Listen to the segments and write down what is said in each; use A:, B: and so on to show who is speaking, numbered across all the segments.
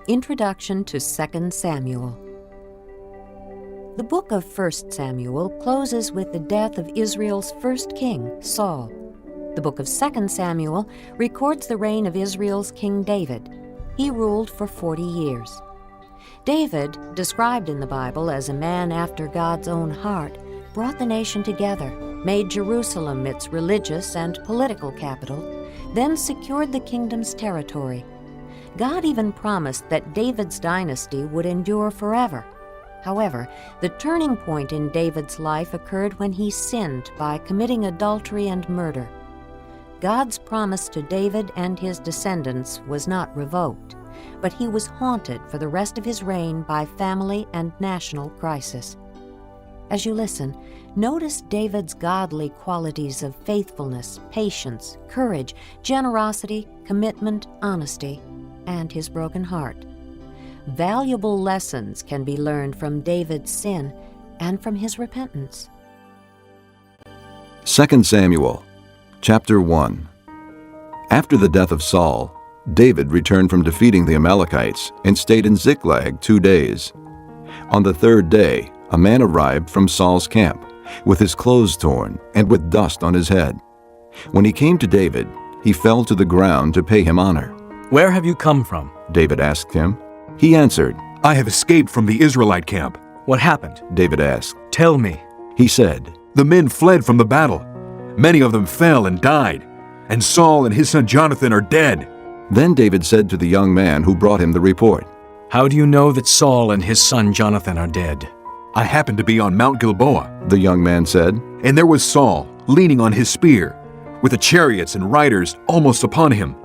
A: Introduction to 2 Samuel. The book of 1 Samuel closes with the death of Israel's first king, Saul. The book of 2 Samuel records the reign of Israel's King David. He ruled for 40 years. David, described in the Bible as a man after God's own heart, brought the nation together, made Jerusalem its religious and political capital, then secured the kingdom's territory. God even promised that David's dynasty would endure forever. However, the turning point in David's life occurred when he sinned by committing adultery and murder. God's promise to David and his descendants was not revoked, but he was haunted for the rest of his reign by family and national crisis. As you listen, notice David's godly qualities of faithfulness, patience, courage, generosity, commitment, honesty, and his broken heart. Valuable lessons can be learned from David's sin and from his repentance.
B: 2 Samuel, chapter 1. After the death of Saul, David returned from defeating the Amalekites and stayed in Ziklag 2 days. On the third day, a man arrived from Saul's camp, with his clothes torn and with dust on his head. When he came to David, he fell to the ground to pay him honor.
C: "Where have you come from?"
B: David asked him. He answered,
D: "I have escaped from the Israelite camp."
C: "What happened?"
B: David asked.
C: "Tell me."
B: He said,
D: "The men fled from the battle. Many of them fell and died, and Saul and his son Jonathan are dead."
B: Then David said to the young man who brought him the report,
C: "How do you know that Saul and his son Jonathan are dead?"
D: "I happened to be on Mount Gilboa,"
B: the young man said,
D: "and there was Saul leaning on his spear, with the chariots and riders almost upon him.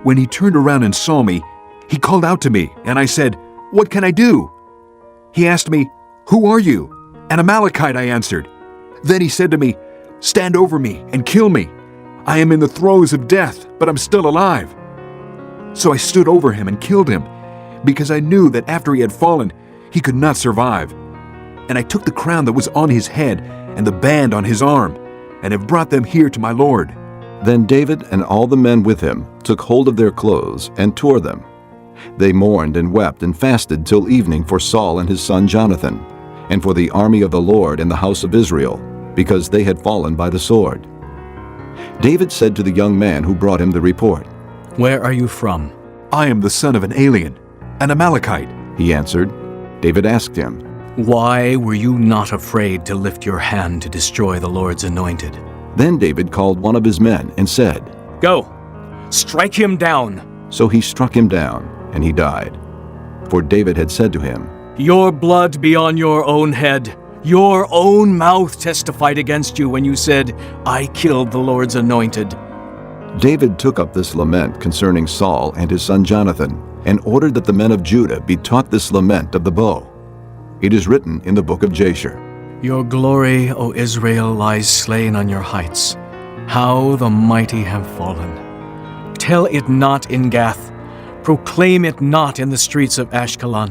D: When he turned around and saw me, he called out to me, and I said, 'What can I do?' He asked me, 'Who are you?' 'An Amalekite,' I answered. Then he said to me, 'Stand over me and kill me. I am in the throes of death, but I'm still alive.' So I stood over him and killed him, because I knew that after he had fallen, he could not survive. And I took the crown that was on his head and the band on his arm, and have brought them here to my lord."
B: Then David and all the men with him took hold of their clothes and tore them. They mourned and wept and fasted till evening for Saul and his son Jonathan, and for the army of the Lord and the house of Israel, because they had fallen by the sword. David said to the young man who brought him the report,
C: "Where are you from?"
D: "I am the son of an alien, an Amalekite."
B: He answered. David asked him,
C: "Why were you not afraid to lift your hand to destroy the Lord's anointed?"
B: Then David called one of his men and said,
C: "Go, strike him down."
B: So he struck him down, and he died. For David had said to him,
C: "Your blood be on your own head. Your own mouth testified against you when you said, 'I killed the Lord's anointed.'"
B: David took up this lament concerning Saul and his son Jonathan, and ordered that the men of Judah be taught this lament of the bow. It is written in the book of Jasher.
C: "Your glory, O Israel, lies slain on your heights. How the mighty have fallen. Tell it not in Gath. Proclaim it not in the streets of Ashkelon.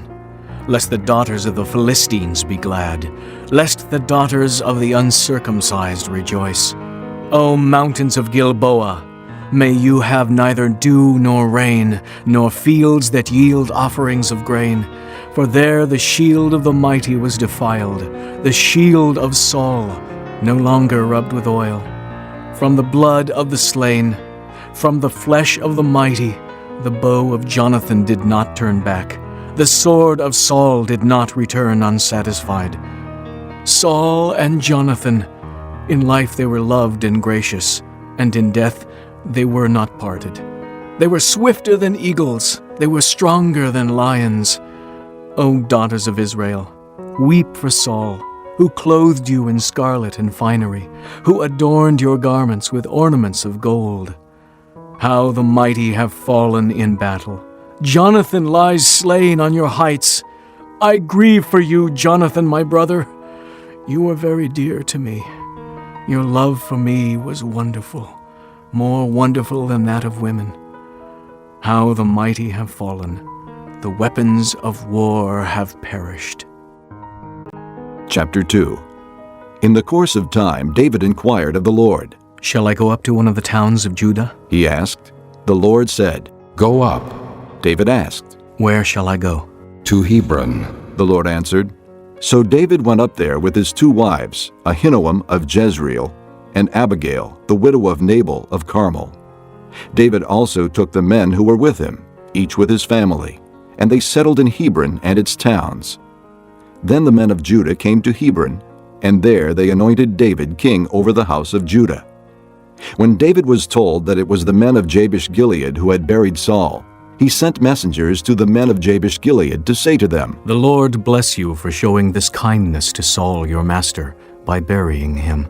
C: Lest the daughters of the Philistines be glad, lest the daughters of the uncircumcised rejoice. O mountains of Gilboa, may you have neither dew nor rain, nor fields that yield offerings of grain. For there the shield of the mighty was defiled, the shield of Saul, no longer rubbed with oil. From the blood of the slain, from the flesh of the mighty, the bow of Jonathan did not turn back. The sword of Saul did not return unsatisfied. Saul and Jonathan, in life they were loved and gracious, and in death they were not parted. They were swifter than eagles, they were stronger than lions. O daughters of Israel, weep for Saul, who clothed you in scarlet and finery, who adorned your garments with ornaments of gold. How the mighty have fallen in battle. Jonathan lies slain on your heights. I grieve for you, Jonathan, my brother. You were very dear to me. Your love for me was wonderful, more wonderful than that of women. How the mighty have fallen. The weapons of war have perished."
B: Chapter 2. In the course of time, David inquired of the Lord.
C: "Shall I go up to one of the towns of Judah?"
B: He asked. The Lord said,
E: Go up.
B: David asked,
C: Where shall I go?"
B: "To Hebron," the Lord answered. So David went up there with his 2 wives, Ahinoam of Jezreel, and Abigail, the widow of Nabal of Carmel. David also took the men who were with him, each with his family, and they settled in Hebron and its towns. Then the men of Judah came to Hebron, and there they anointed David king over the house of Judah. When David was told that it was the men of Jabesh-Gilead who had buried Saul, he sent messengers to the men of Jabesh-Gilead to say to them,
C: "The Lord bless you for showing this kindness to Saul your master by burying him.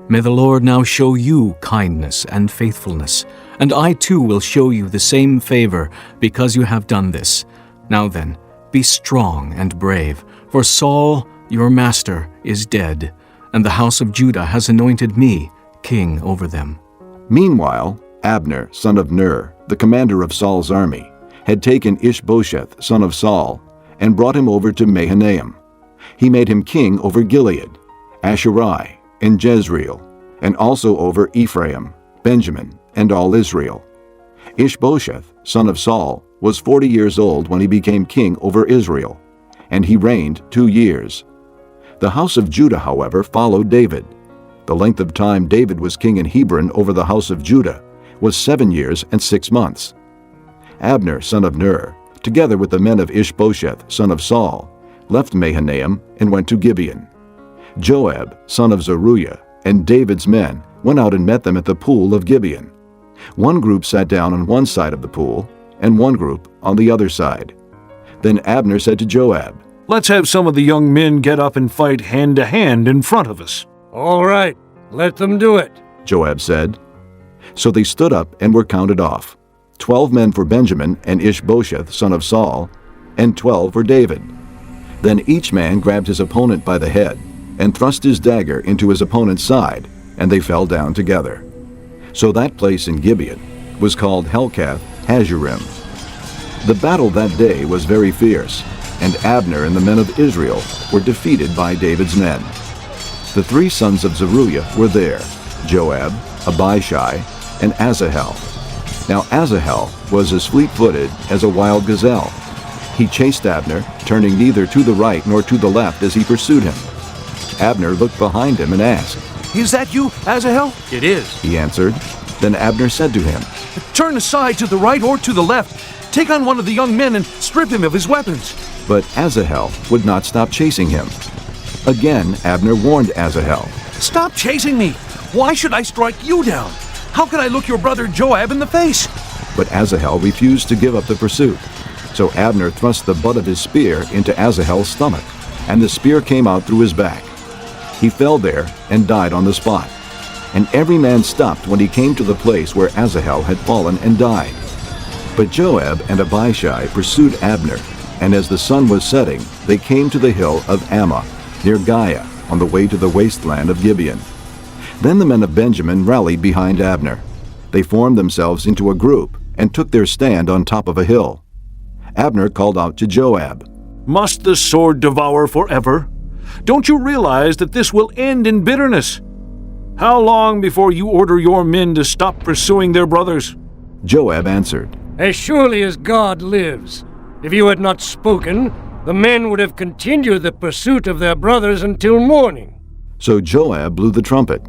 C: May the Lord now show you kindness and faithfulness, and I too will show you the same favor because you have done this. Now then, be strong and brave, for Saul your master is dead, and the house of Judah has anointed me king over them."
B: Meanwhile, Abner, son of Ner, the commander of Saul's army, had taken Ishbosheth, son of Saul, and brought him over to Mahanaim. He made him king over Gilead, Asherai, and Jezreel, and also over Ephraim, Benjamin, and all Israel. Ishbosheth, son of Saul, was 40 years old when he became king over Israel, and he reigned 2 years. The house of Judah, however, followed David. The length of time David was king in Hebron over the house of Judah was 7 years and 6 months. Abner, son of Ner, together with the men of Ishbosheth, son of Saul, left Mahanaim and went to Gibeon. Joab, son of Zeruiah, and David's men went out and met them at the pool of Gibeon. One group sat down on one side of the pool, and one group on the other side. Then Abner said to Joab,
E: "Let's have some of the young men get up and fight hand to hand in front of us."
F: "All right, let them do it,"
B: Joab said. So they stood up and were counted off, 12 men for Benjamin and Ishbosheth, son of Saul, and 12 for David. Then each man grabbed his opponent by the head and thrust his dagger into his opponent's side, and they fell down together. So that place in Gibeon was called Helkath Hazurim. The battle that day was very fierce, and Abner and the men of Israel were defeated by David's men. The 3 sons of Zeruiah were there, Joab, Abishai, and Asahel. Now Asahel was as fleet-footed as a wild gazelle. He chased Abner, turning neither to the right nor to the left as he pursued him. Abner looked behind him and asked,
E: "Is that you, Asahel?"
F: "It is."
B: He answered. Then Abner said to him,
E: "Turn aside to the right or to the left. Take on one of the young men and strip him of his weapons."
B: But Asahel would not stop chasing him. Again Abner warned Asahel,
E: "Stop chasing me! Why should I strike you down? How can I look your brother Joab in the face?"
B: but Asahel refused to give up the pursuit. So Abner thrust the butt of his spear into Asahel's stomach, and the spear came out through his back. He fell there and died on the spot. And every man stopped when he came to the place where Asahel had fallen and died. But Joab and Abishai pursued Abner, and as the sun was setting, they came to the hill of Ammah, near Giah, on the way to the wasteland of Gibeon. Then the men of Benjamin rallied behind Abner. They formed themselves into a group and took their stand on top of a hill. Abner called out to Joab,
E: "Must the sword devour forever? Don't you realize that this will end in bitterness? How long before you order your men to stop pursuing their brothers?"
B: Joab answered,
F: "As surely as God lives, if you had not spoken, the men would have continued the pursuit of their brothers until morning."
B: So Joab blew the trumpet,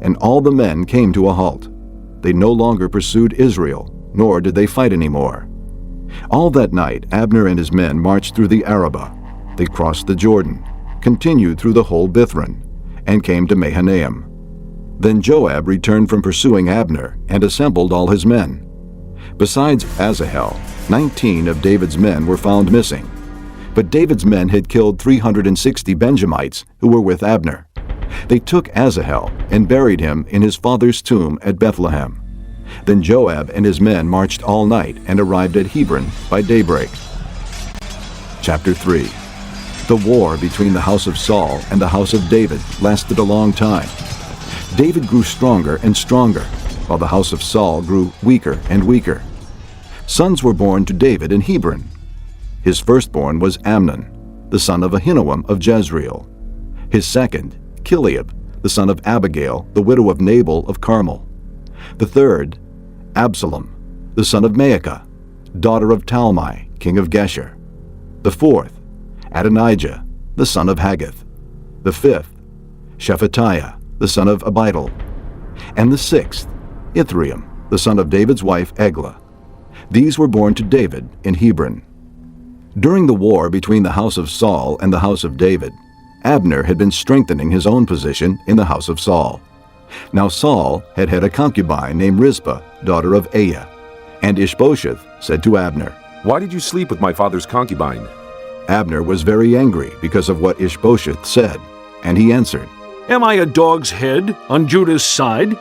B: and all the men came to a halt. They no longer pursued Israel, nor did they fight any more. All that night Abner and his men marched through the Arabah. They crossed the Jordan, continued through the whole Bithron, and came to Mahanaim. Then Joab returned from pursuing Abner and assembled all his men. Besides Asahel, 19 of David's men were found missing. But David's men had killed 360 Benjamites who were with Abner. They took Asahel and buried him in his father's tomb at Bethlehem. Then Joab and his men marched all night and arrived at Hebron by daybreak. Chapter 3. The war between the house of Saul and the house of David lasted a long time. David grew stronger and stronger, while the house of Saul grew weaker and weaker. Sons were born to David in Hebron. His firstborn was Amnon, the son of Ahinoam of Jezreel. His second, Chileab, the son of Abigail, the widow of Nabal of Carmel. The third, Absalom, the son of Maacah, daughter of Talmai, king of Geshur. The fourth, Adonijah, the son of Haggith. The fifth, Shephatiah, the son of Abidal. And the sixth, Ithream, the son of David's wife Eglah. These were born to David in Hebron. During the war between the house of Saul and the house of David, Abner had been strengthening his own position in the house of Saul. Now Saul had had a concubine named Rizpah, daughter of Aiah. And Ishbosheth said to Abner,
G: "Why did you sleep with my father's concubine?"
B: Abner was very angry because of what Ishbosheth said, and he answered,
E: Am I a dog's head on Judah's side?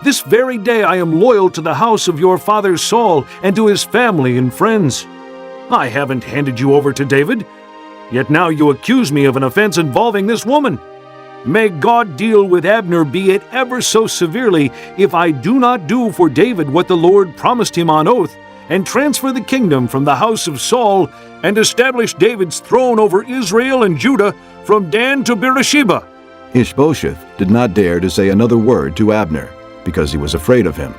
E: This very day I am loyal to the house of your father Saul and to his family and friends. I haven't handed you over to David, yet now you accuse me of an offense involving this woman. May God deal with Abner, be it ever so severely, if I do not do for David what the Lord promised him on oath, and transfer the kingdom from the house of Saul, and establish David's throne over Israel and Judah from Dan to Beersheba."
B: Ishbosheth did not dare to say another word to Abner, because he was afraid of him.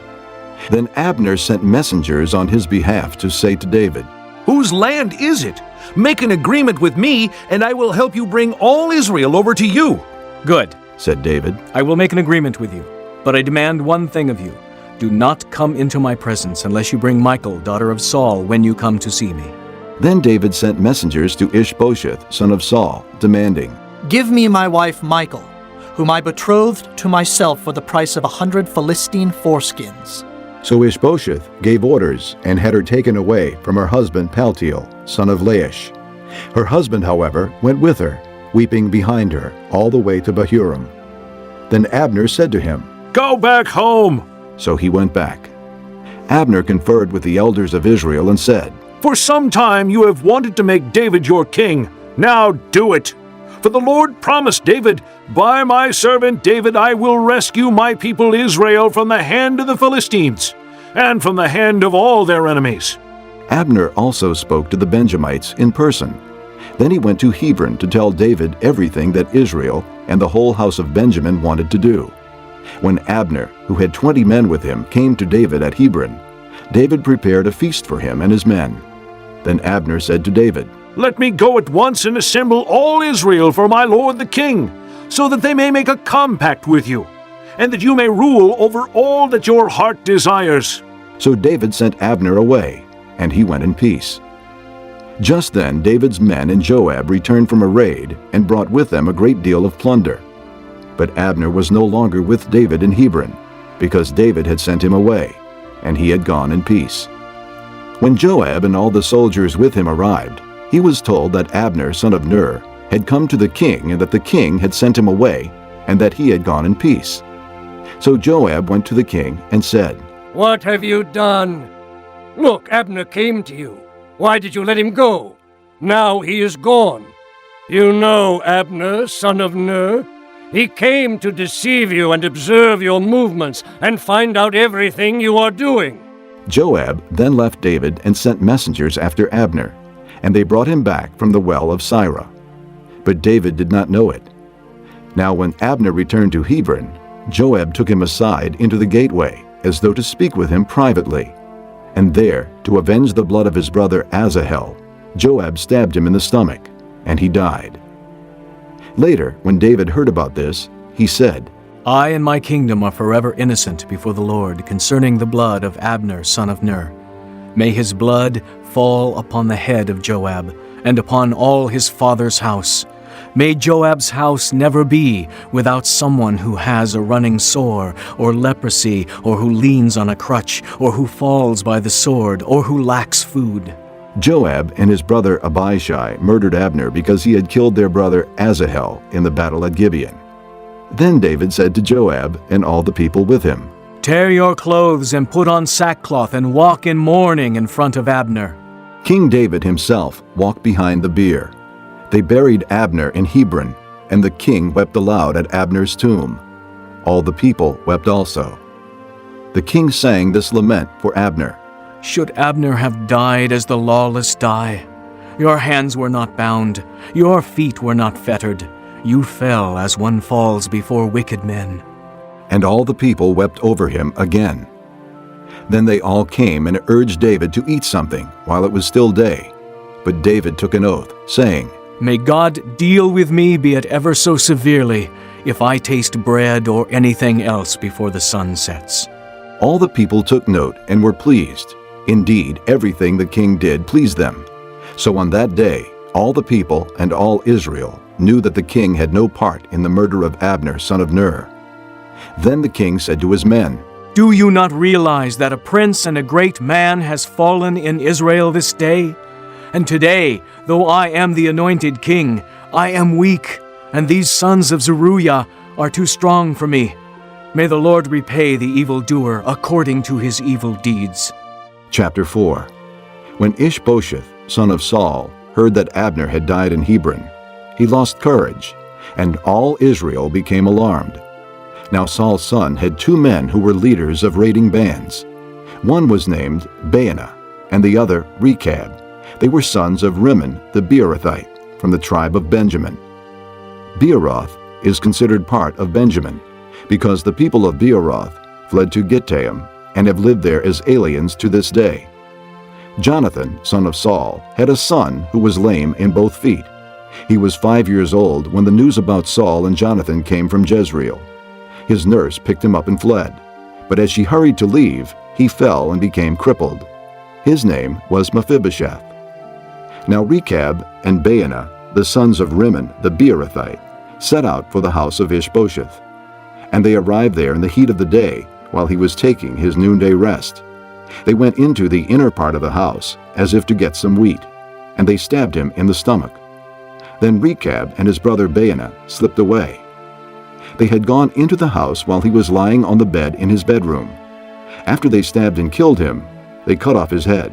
B: Then Abner sent messengers on his behalf to say to David,
E: "Whose land is it? Make an agreement with me, and I will help you bring all Israel over to you."
C: Good,
B: said David.
C: I will make an agreement with you, but I demand one thing of you. Do not come into my presence unless you bring Michal, daughter of Saul, when you come to see me.
B: Then David sent messengers to Ishbosheth, son of Saul, demanding,
H: "Give me my wife Michal, whom I betrothed to myself for the price of 100 Philistine foreskins."
B: So Ishbosheth gave orders and had her taken away from her husband Paltiel, son of Laish. Her husband, however, went with her, weeping behind her, all the way to Bahurim. Then Abner said to him,
E: "Go back home."
B: So he went back. Abner conferred with the elders of Israel and said,
E: "For some time you have wanted to make David your king. Now do it. For the Lord promised David, 'By my servant David I will rescue my people Israel from the hand of the Philistines, and from the hand of all their enemies.'"
B: Abner also spoke to the Benjamites in person. Then he went to Hebron to tell David everything that Israel and the whole house of Benjamin wanted to do. When Abner, who had 20 men with him, came to David at Hebron, David prepared a feast for him and his men. Then Abner said to David,
E: "Let me go at once and assemble all Israel for my lord the king, so that they may make a compact with you, and that you may rule over all that your heart desires."
B: So David sent Abner away, and he went in peace. Just then David's men and Joab returned from a raid and brought with them a great deal of plunder. But Abner was no longer with David in Hebron, because David had sent him away, and he had gone in peace. When Joab and all the soldiers with him arrived, he was told that Abner, son of Ner, had come to the king, and that the king had sent him away, and that he had gone in peace. So Joab went to the king and said,
F: "What have you done? Look, Abner came to you. Why did you let him go? Now he is gone. You know Abner, son of Ner. He came to deceive you and observe your movements and find out everything you are doing."
B: Joab then left David and sent messengers after Abner, and they brought him back from the well of Sirah. But David did not know it. Now when Abner returned to Hebron, Joab took him aside into the gateway, as though to speak with him privately. And there, to avenge the blood of his brother Asahel, Joab stabbed him in the stomach, and he died. Later, when David heard about this, he said,
C: I and my kingdom are forever innocent before the Lord concerning the blood of Abner, son of Ner. May his blood fall upon the head of Joab, and upon all his father's house. May Joab's house never be without someone who has a running sore, or leprosy, or who leans on a crutch, or who falls by the sword, or who lacks food.
B: Joab and his brother Abishai murdered Abner because he had killed their brother Asahel in the battle at Gibeon. Then David said to Joab and all the people with him,
C: Tear your clothes and put on sackcloth and walk in mourning in front of Abner.
B: King David himself walked behind the bier. They buried Abner in Hebron, and the king wept aloud at Abner's tomb. All the people wept also. The king sang this lament for Abner.
C: Should Abner have died as the lawless die? Your hands were not bound, your feet were not fettered. You fell as one falls before wicked men.
B: And all the people wept over him again. Then they all came and urged David to eat something while it was still day. But David took an oath, saying,
C: May God deal with me, be it ever so severely, if I taste bread or anything else before the sun sets.
B: All the people took note and were pleased. Indeed, everything the king did pleased them. So on that day, all the people and all Israel knew that the king had no part in the murder of Abner, son of Ner. Then the king said to his men,
C: Do you not realize that a prince and a great man has fallen in Israel this day? And today, though I am the anointed king, I am weak, and these sons of Zeruiah are too strong for me. May the Lord repay the evildoer according to his evil deeds.
B: Chapter 4. When Ishbosheth, son of Saul, heard that Abner had died in Hebron, he lost courage, and all Israel became alarmed. Now Saul's son had 2 men who were leaders of raiding bands. One was named Baanah, and the other Rechab. They were sons of Rimmon the Beerothite, from the tribe of Benjamin. Beeroth is considered part of Benjamin, because the people of Beeroth fled to Gittaim and have lived there as aliens to this day. Jonathan, son of Saul, had a son who was lame in both feet. He was 5 years old when the news about Saul and Jonathan came from Jezreel. His nurse picked him up and fled, but as she hurried to leave, he fell and became crippled. His name was Mephibosheth. Now Rechab and Baanah, the sons of Rimmon the Beerothite, set out for the house of Ishbosheth. And they arrived there in the heat of the day, while he was taking his noonday rest. They went into the inner part of the house, as if to get some wheat, and they stabbed him in the stomach. Then Rechab and his brother Baanah slipped away. They had gone into the house while he was lying on the bed in his bedroom. After they stabbed and killed him, they cut off his head.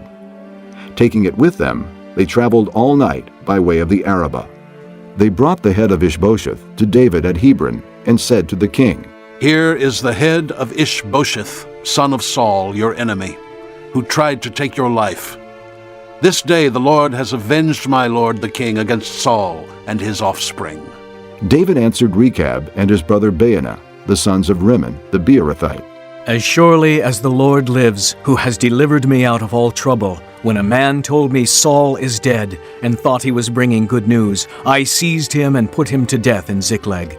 B: Taking it with them, they traveled all night by way of the Arabah. They brought the head of Ishbosheth to David at Hebron and said to the king,
I: Here is the head of Ishbosheth, son of Saul, your enemy, who tried to take your life. This day the Lord has avenged my lord the king against Saul and his offspring.
B: David answered Rechab and his brother Baanah, the sons of Rimmon the Beerothite,
C: As surely as the Lord lives, who has delivered me out of all trouble, when a man told me Saul is dead and thought he was bringing good news, I seized him and put him to death in Ziklag.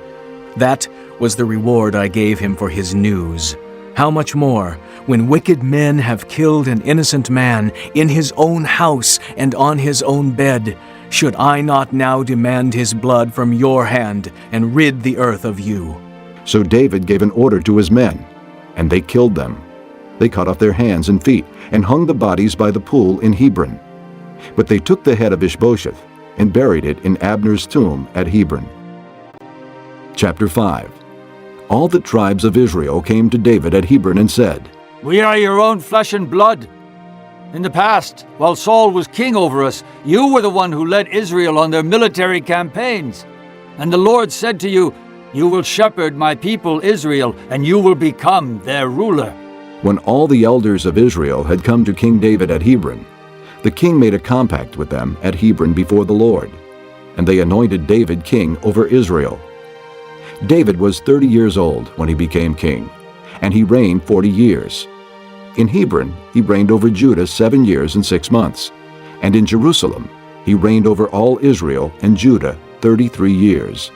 C: That was the reward I gave him for his news. How much more, when wicked men have killed an innocent man in his own house and on his own bed, should I not now demand his blood from your hand and rid the earth of you?
B: So David gave an order to his men, and they killed them. They cut off their hands and feet and hung the bodies by the pool in Hebron. But they took the head of Ishbosheth and buried it in Abner's tomb at Hebron. Chapter 5. All the tribes of Israel came to David at Hebron and said,
J: We are your own flesh and blood. In the past, while Saul was king over us, you were the one who led Israel on their military campaigns. And the Lord said to you, You will shepherd my people Israel, and you will become their ruler.
B: When all the elders of Israel had come to King David at Hebron, the king made a compact with them at Hebron before the Lord, and they anointed David king over Israel. David was 30 years old when he became king, and he reigned 40 years. In Hebron he reigned over Judah 7 years and 6 months, and in Jerusalem he reigned over all Israel and Judah 33 years.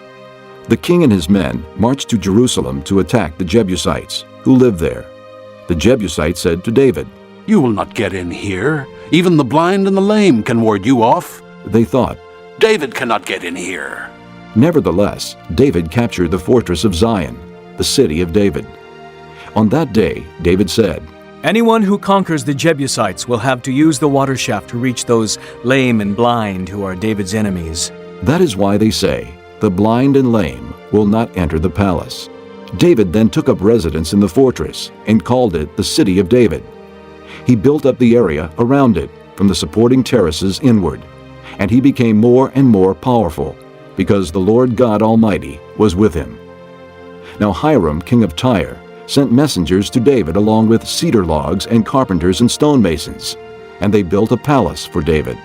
B: The king and his men marched to Jerusalem to attack the Jebusites, who lived there. The Jebusites said to David,
I: You will not get in here. Even the blind and the lame can ward you off.
B: They thought.
I: David cannot get in here.
B: Nevertheless, David captured the fortress of Zion, the city of David. On that day, David said,
C: Anyone who conquers the Jebusites will have to use the water shaft to reach those lame and blind who are David's enemies.
B: That is why they say, The blind and lame will not enter the palace. David then took up residence in the fortress and called it the City of David. He built up the area around it from the supporting terraces inward, and he became more and more powerful, because the Lord God Almighty was with him. Now Hiram, king of Tyre, sent messengers to David along with cedar logs and carpenters and stonemasons, and they built a palace for David.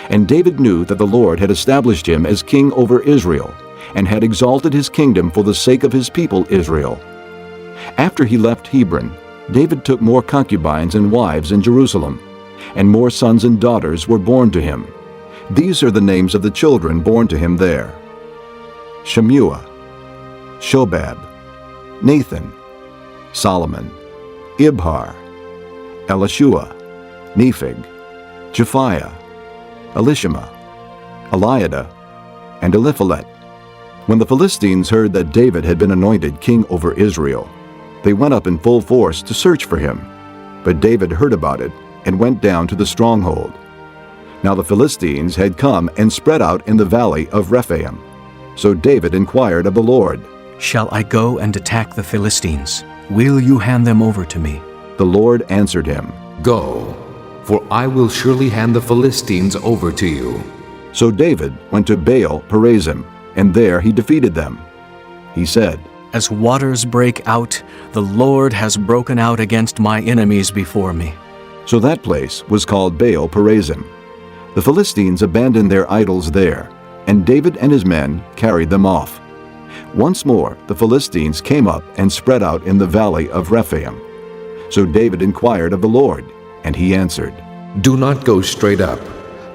B: And David knew that the Lord had established him as king over Israel, and had exalted his kingdom for the sake of his people Israel. After he left Hebron, David took more concubines and wives in Jerusalem, and more sons and daughters were born to him. These are the names of the children born to him there: Shemua, Shobab, Nathan, Solomon, Ibhar, Elishua, Nepheg, Japhiah, Elishama, Eliada, and Eliphalet. When the Philistines heard that David had been anointed king over Israel, they went up in full force to search for him. But David heard about it and went down to the stronghold. Now the Philistines had come and spread out in the valley of Rephaim. So David inquired of the Lord,
C: Shall I go and attack the Philistines? Will you hand them over to me?
B: The Lord answered him,
K: Go, for I will surely hand the Philistines over to you.
B: So David went to Baal Perazim, and there he defeated them. He said,
C: As waters break out, the Lord has broken out against my enemies before me.
B: So that place was called Baal Perazim. The Philistines abandoned their idols there, and David and his men carried them off. Once more the Philistines came up and spread out in the valley of Rephaim. So David inquired of the Lord, and he answered,
K: Do not go straight up,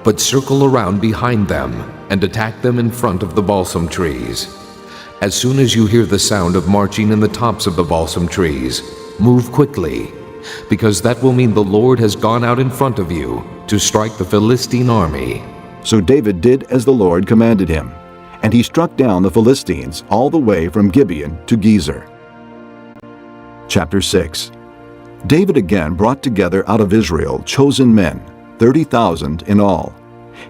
K: but circle around behind them and attack them in front of the balsam trees. As soon as you hear the sound of marching in the tops of the balsam trees, move quickly, because that will mean the Lord has gone out in front of you to strike the Philistine army.
B: So David did as the Lord commanded him, and he struck down the Philistines all the way from Gibeon to Gezer. Chapter 6. David again brought together out of Israel chosen men, 30,000 in all.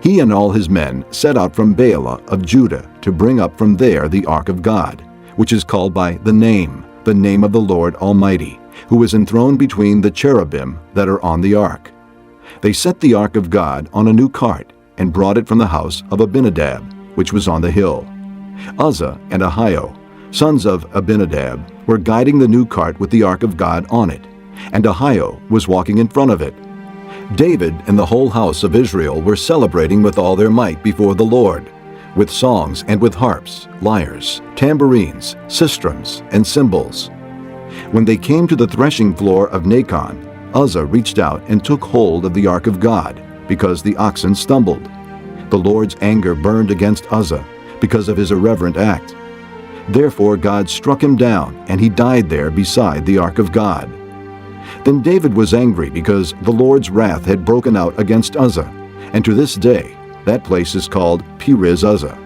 B: He and all his men set out from Baalah of Judah to bring up from there the ark of God, which is called by the name of the Lord Almighty, who is enthroned between the cherubim that are on the ark. They set the ark of God on a new cart and brought it from the house of Abinadab, which was on the hill. Uzzah and Ahio, sons of Abinadab, were guiding the new cart with the ark of God on it, and Ahio was walking in front of it. David and the whole house of Israel were celebrating with all their might before the Lord, with songs and with harps, lyres, tambourines, sistrums, and cymbals. When they came to the threshing floor of Nacon, Uzzah reached out and took hold of the ark of God, because the oxen stumbled. The Lord's anger burned against Uzzah because of his irreverent act. Therefore God struck him down, and he died there beside the ark of God. Then David was angry because the Lord's wrath had broken out against Uzzah, and to this day that place is called Perez Uzzah.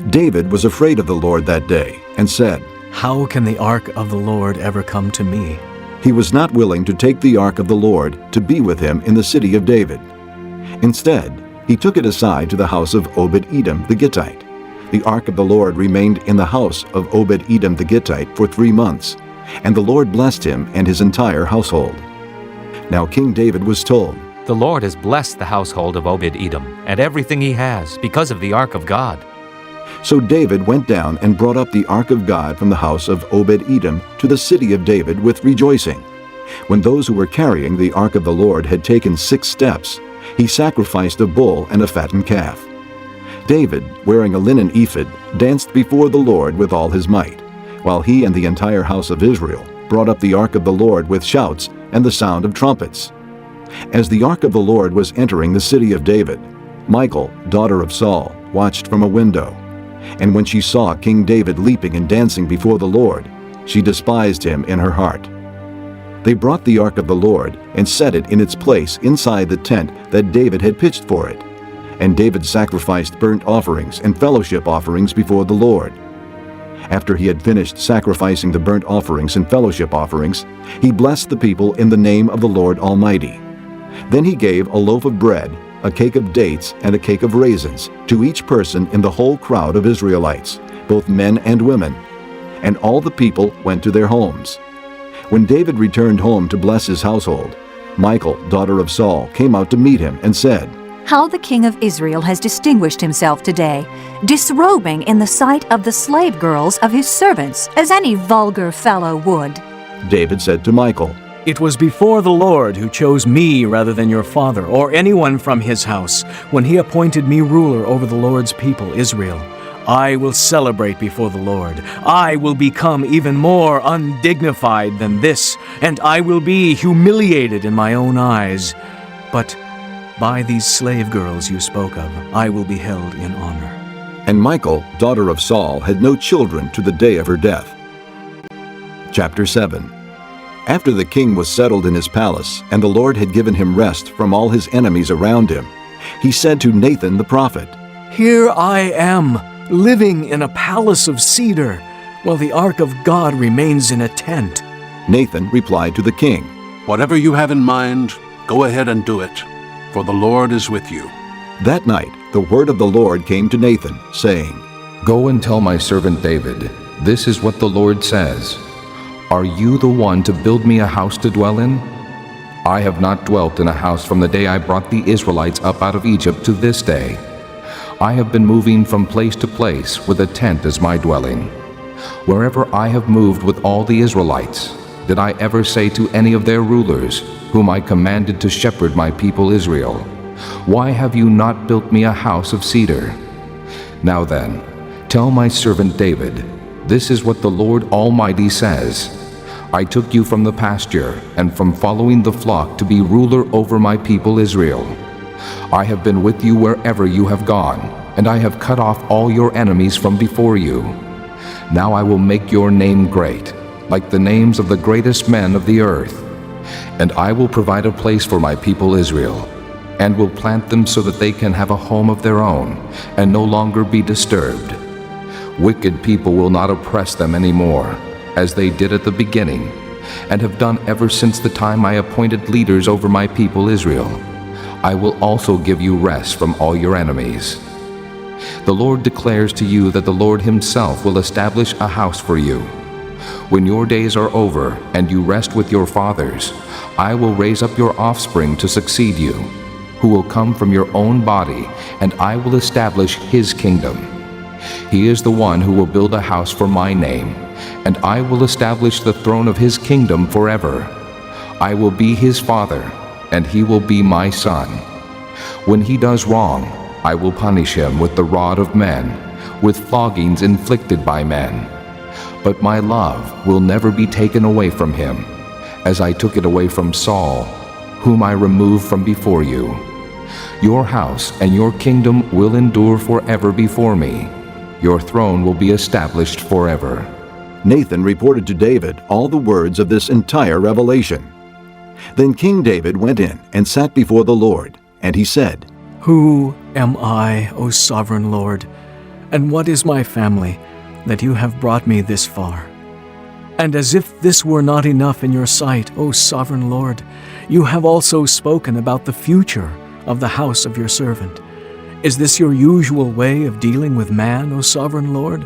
B: David was afraid of the Lord that day, and said,
C: How can the ark of the Lord ever come to me?
B: He was not willing to take the ark of the Lord to be with him in the city of David. Instead, he took it aside to the house of Obed-Edom the Gittite. The ark of the Lord remained in the house of Obed-Edom the Gittite for 3 months, and the Lord blessed him and his entire household. Now King David was told,
L: The Lord has blessed the household of Obed-Edom and everything he has because of the ark of God.
B: So David went down and brought up the ark of God from the house of Obed-Edom to the city of David with rejoicing. When those who were carrying the ark of the Lord had taken 6 steps, he sacrificed a bull and a fattened calf. David, wearing a linen ephod, danced before the Lord with all his might, while he and the entire house of Israel brought up the ark of the Lord with shouts and the sound of trumpets. As the ark of the Lord was entering the city of David, Michal, daughter of Saul, watched from a window. And when she saw King David leaping and dancing before the Lord, she despised him in her heart. They brought the ark of the Lord and set it in its place inside the tent that David had pitched for it. And David sacrificed burnt offerings and fellowship offerings before the Lord. After he had finished sacrificing the burnt offerings and fellowship offerings, he blessed the people in the name of the Lord Almighty. Then he gave a loaf of bread, a cake of dates, and a cake of raisins to each person in the whole crowd of Israelites, both men and women. And all the people went to their homes. When David returned home to bless his household, Michal, daughter of Saul, came out to meet him and said,
M: How the king of Israel has distinguished himself today, disrobing in the sight of the slave girls of his servants, as any vulgar fellow would.
B: David said to Michal,
C: It was before the Lord who chose me rather than your father or anyone from his house, when he appointed me ruler over the Lord's people, Israel. I will celebrate before the Lord. I will become even more undignified than this, and I will be humiliated in my own eyes. But by these slave girls you spoke of, I will be held in honor."
B: And Michal, daughter of Saul, had no children to the day of her death. Chapter 7. After the king was settled in his palace, and the Lord had given him rest from all his enemies around him, he said to Nathan the prophet,
C: "Here I am, living in a palace of cedar, while the ark of God remains in a tent."
B: Nathan replied to the king,
I: Whatever you have in mind, go ahead and do it, for the Lord is with you.
B: That night the word of the Lord came to Nathan, saying,
K: "Go and tell my servant David, this is what the Lord says. Are you the one to build me a house to dwell in? I have not dwelt in a house from the day I brought the Israelites up out of Egypt to this day. I have been moving from place to place with a tent as my dwelling. Wherever I have moved with all the Israelites, did I ever say to any of their rulers, whom I commanded to shepherd my people Israel, 'Why have you not built me a house of cedar?' Now then, tell my servant David, this is what the Lord Almighty says. I took you from the pasture and from following the flock to be ruler over my people Israel. I have been with you wherever you have gone, and I have cut off all your enemies from before you. Now I will make your name great, like the names of the greatest men of the earth. And I will provide a place for my people Israel, and will plant them so that they can have a home of their own, and no longer be disturbed. Wicked people will not oppress them anymore, as they did at the beginning, and have done ever since the time I appointed leaders over my people Israel. I will also give you rest from all your enemies. The Lord declares to you that the Lord himself will establish a house for you. When your days are over and you rest with your fathers, I will raise up your offspring to succeed you, who will come from your own body, and I will establish his kingdom. He is the one who will build a house for my name, and I will establish the throne of his kingdom forever. I will be his father, and he will be my son. When he does wrong, I will punish him with the rod of men, with floggings inflicted by men. But my love will never be taken away from him, as I took it away from Saul, whom I removed from before you. Your house and your kingdom will endure forever before me. Your throne will be established forever."
B: Nathan reported to David all the words of this entire revelation. Then King David went in and sat before the Lord, and he said,
C: "Who am I, O sovereign Lord, and what is my family, that you have brought me this far? And as if this were not enough in your sight, O sovereign Lord, you have also spoken about the future of the house of your servant. Is this your usual way of dealing with man, O sovereign Lord?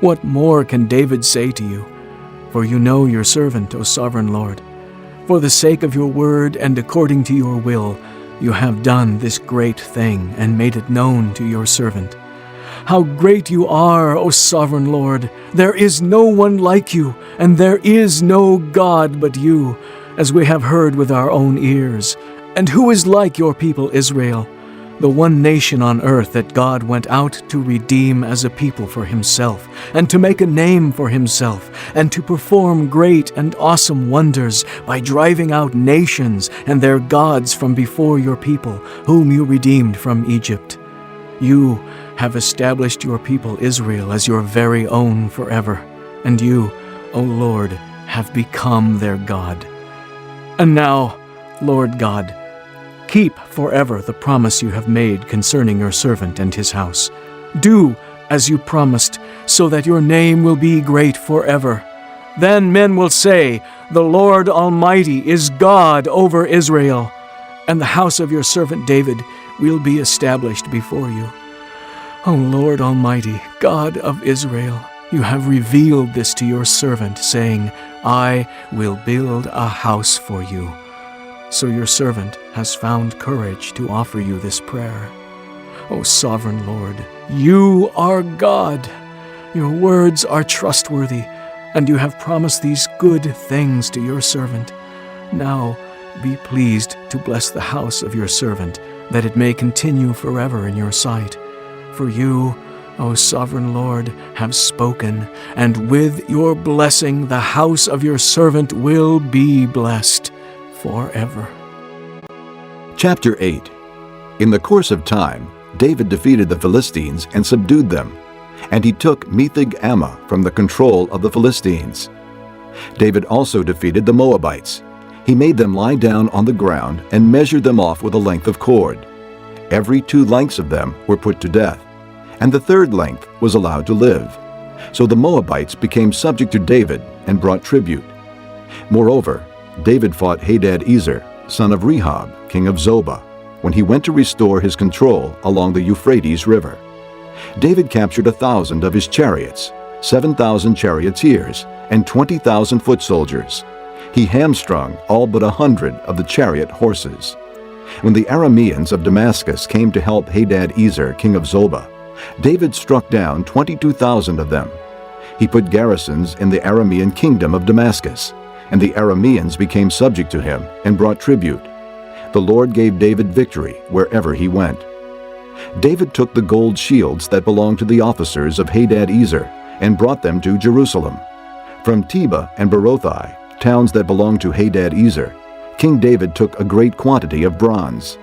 C: What more can David say to you? For you know your servant, O sovereign Lord. For the sake of your word and according to your will, you have done this great thing and made it known to your servant. How great you are, O sovereign Lord! There is no one like you, and there is no God but you, as we have heard with our own ears. And who is like your people Israel, the one nation on earth that God went out to redeem as a people for himself, and to make a name for himself, and to perform great and awesome wonders by driving out nations and their gods from before your people, whom you redeemed from Egypt? You have established your people Israel as your very own forever, and you, O Lord, have become their God. And now, Lord God, keep forever the promise you have made concerning your servant and his house. Do as you promised, so that your name will be great forever. Then men will say, 'The Lord Almighty is God over Israel,' and the house of your servant David will be established before you. O Lord Almighty, God of Israel, you have revealed this to your servant, saying, 'I will build a house for you.' So your servant has found courage to offer you this prayer. O sovereign Lord, you are God. Your words are trustworthy, and you have promised these good things to your servant. Now be pleased to bless the house of your servant, that it may continue forever in your sight. For you, O sovereign Lord, have spoken, and with your blessing the house of your servant will be blessed forever.
B: Chapter 8. In the course of time, David defeated the Philistines and subdued them, and he took Metheg-Ammah from the control of the Philistines. David also defeated the Moabites. He made them lie down on the ground and measured them off with a length of cord. Every 2 lengths of them were put to death, and the 3rd length was allowed to live. So the Moabites became subject to David and brought tribute. Moreover, David fought Hadad-ezer, son of Rehob, king of Zobah, when he went to restore his control along the Euphrates River. David captured 1,000 of his chariots, 7,000 charioteers, and 20,000 foot soldiers. He hamstrung all but 100 of the chariot horses. When the Arameans of Damascus came to help Hadad-ezer, king of Zobah, David struck down 22,000 of them. He put garrisons in the Aramean kingdom of Damascus, and the Arameans became subject to him and brought tribute. The Lord gave David victory wherever he went. David took the gold shields that belonged to the officers of Hadad-ezer and brought them to Jerusalem. From Tebah and Berothai, towns that belonged to Hadad-ezer, King David took a great quantity of bronze.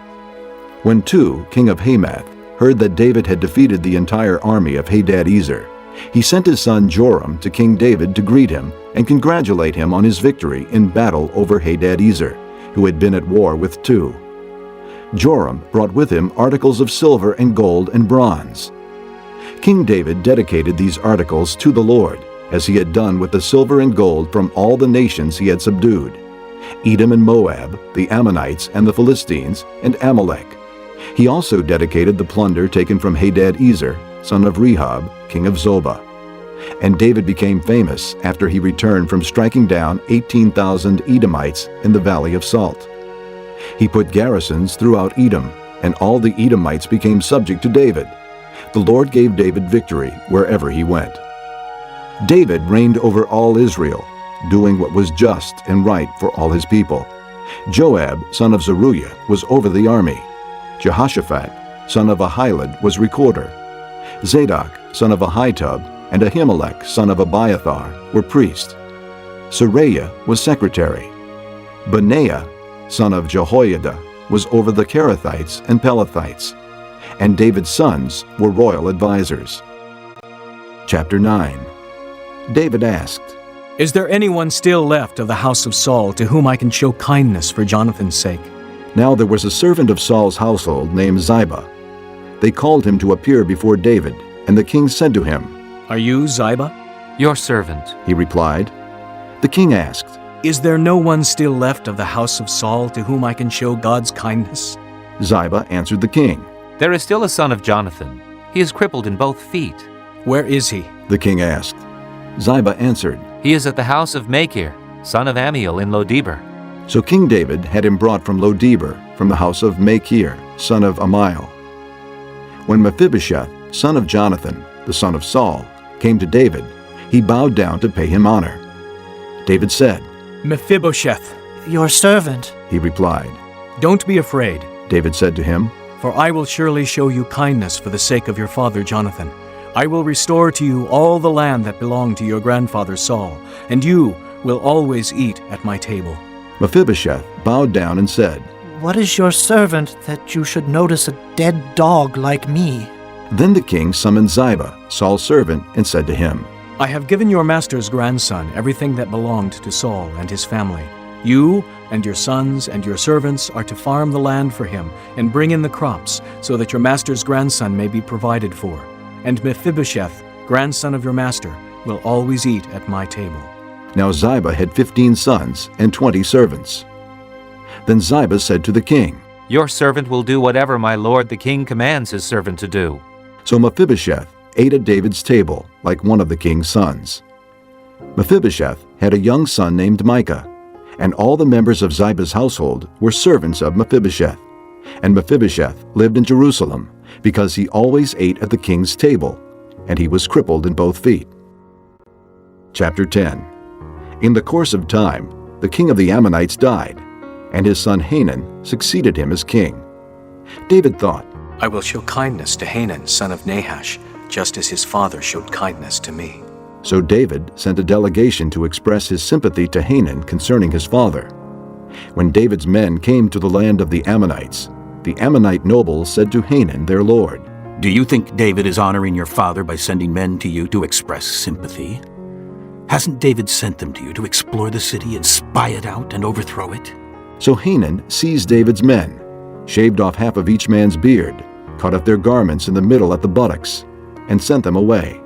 B: When Tu, king of Hamath, heard that David had defeated the entire army of Hadad-ezer, he sent his son Joram to King David to greet him and congratulate him on his victory in battle over Hadad-ezer, who had been at war with Tu. Joram brought with him articles of silver and gold and bronze. King David dedicated these articles to the Lord, as he had done with the silver and gold from all the nations he had subdued: Edom and Moab, the Ammonites and the Philistines, and Amalek. He also dedicated the plunder taken from Hadad-ezer, son of Rehob, king of Zobah. And David became famous after he returned from striking down 18,000 Edomites in the Valley of Salt. He put garrisons throughout Edom, and all the Edomites became subject to David. The Lord gave David victory wherever he went. David reigned over all Israel, doing what was just and right for all his people. Joab, son of Zeruiah, was over the army. Jehoshaphat, son of Ahilud, was recorder. Zadok, son of Ahitub, and Ahimelech, son of Abiathar, were priests. Seraiah was secretary. Benaiah, son of Jehoiada, was over the Kerethites and Pelethites. And David's sons were royal advisers. Chapter 9. David asked,
C: Is there anyone still left of the house of Saul to whom I can show kindness for Jonathan's sake?
B: Now there was a servant of Saul's household named Ziba. They called him to appear before David, and the king said to him,
C: Are you Ziba?
L: Your servant.
B: He replied. The king asked,
C: Is there no one still left of the house of Saul to whom I can show God's kindness?
B: Ziba answered the king,
L: There is still a son of Jonathan. He is crippled in both feet.
C: Where is he?
B: The king asked. Ziba answered,
L: He is at the house of Machir, son of Ammiel in Lo-debar.
B: So King David had him brought from Lo-debar, from the house of Machir, son of Ammiel. When Mephibosheth, son of Jonathan, the son of Saul, came to David, he bowed down to pay him honor. David said,
C: Mephibosheth.
H: Your servant,
B: he replied.
C: Don't be afraid,
B: David said to him,
C: for I will surely show you kindness for the sake of your father Jonathan. I will restore to you all the land that belonged to your grandfather Saul, and you will always eat at my table.
B: Mephibosheth bowed down and said,
H: What is your servant that you should notice a dead dog like me?
B: Then the king summoned Ziba, Saul's servant, and said to him,
C: I have given your master's grandson everything that belonged to Saul and his family. You and your sons and your servants are to farm the land for him and bring in the crops, so that your master's grandson may be provided for. And Mephibosheth, grandson of your master, will always eat at my table.
B: Now Ziba had 15 sons and 20 servants. Then Ziba said to the king,
L: Your servant will do whatever my lord the king commands his servant to do.
B: So Mephibosheth ate at David's table like one of the king's sons. Mephibosheth had a young son named Micah, and all the members of Ziba's household were servants of Mephibosheth. And Mephibosheth lived in Jerusalem, because he always ate at the king's table, and he was crippled in both feet. Chapter 10. In the course of time, the king of the Ammonites died, and his son Hanun succeeded him as king. David thought,
C: I will show kindness to Hanun, son of Nahash, just as his father showed kindness to me."
B: So David sent a delegation to express his sympathy to Hanun concerning his father. When David's men came to the land of the Ammonites, the Ammonite nobles said to Hanun, their lord,
N: "Do you think David is honoring your father by sending men to you to express sympathy? Hasn't David sent them to you to explore the city and spy it out and overthrow it?"
B: So Hanun seized David's men, shaved off half of each man's beard, cut off their garments in the middle at the buttocks, and sent them away.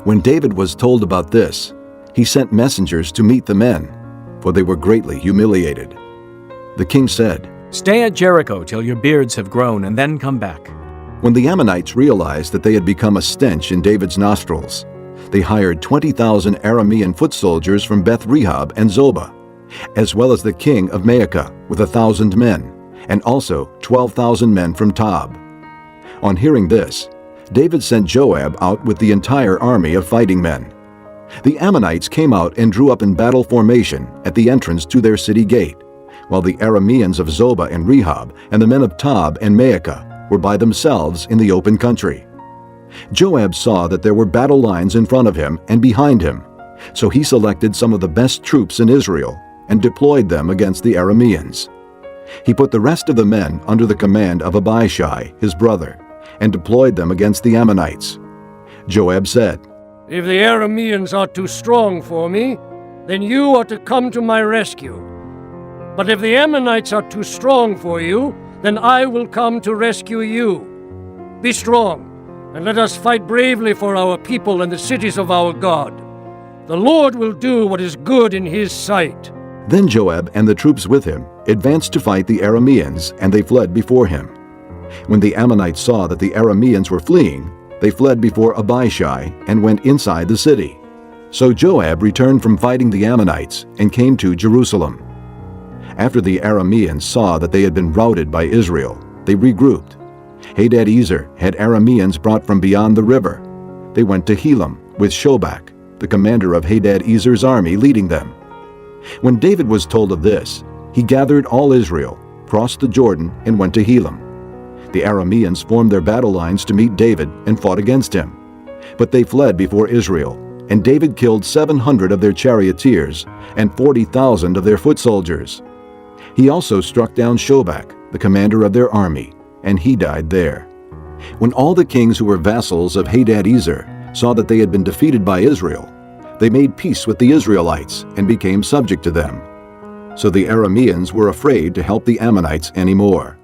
B: When David was told about this, he sent messengers to meet the men, for they were greatly humiliated. The king said,
C: "Stay at Jericho till your beards have grown, and then come back."
B: When the Ammonites realized that they had become a stench in David's nostrils, they hired 20,000 Aramean foot soldiers from Beth-rehob and Zobah, as well as the king of Maacah with 1,000 men, and also 12,000 men from Tob. On hearing this, David sent Joab out with the entire army of fighting men. The Ammonites came out and drew up in battle formation at the entrance to their city gate, while the Arameans of Zobah and Rehob and the men of Tob and Maacah were by themselves in the open country. Joab saw that there were battle lines in front of him and behind him, so he selected some of the best troops in Israel and deployed them against the Arameans. He put the rest of the men under the command of Abishai, his brother, and deployed them against the Ammonites. Joab said,
F: "If the Arameans are too strong for me, then you are to come to my rescue. But if the Ammonites are too strong for you, then I will come to rescue you. Be strong, and let us fight bravely for our people and the cities of our God. The Lord will do what is good in his sight."
B: Then Joab and the troops with him advanced to fight the Arameans, and they fled before him. When the Ammonites saw that the Arameans were fleeing, they fled before Abishai and went inside the city. So Joab returned from fighting the Ammonites and came to Jerusalem. After the Arameans saw that they had been routed by Israel, they regrouped. Hadadezer had Arameans brought from beyond the river. They went to Helam with Shobach, the commander of Hadadezer's army, leading them. When David was told of this, he gathered all Israel, crossed the Jordan, and went to Helam. The Arameans formed their battle lines to meet David and fought against him. But they fled before Israel, and David killed 700 of their charioteers and 40,000 of their foot soldiers. He also struck down Shobach, the commander of their army, and he died there. When all the kings who were vassals of Hadadezer saw that they had been defeated by Israel, they made peace with the Israelites and became subject to them. So the Arameans were afraid to help the Ammonites anymore.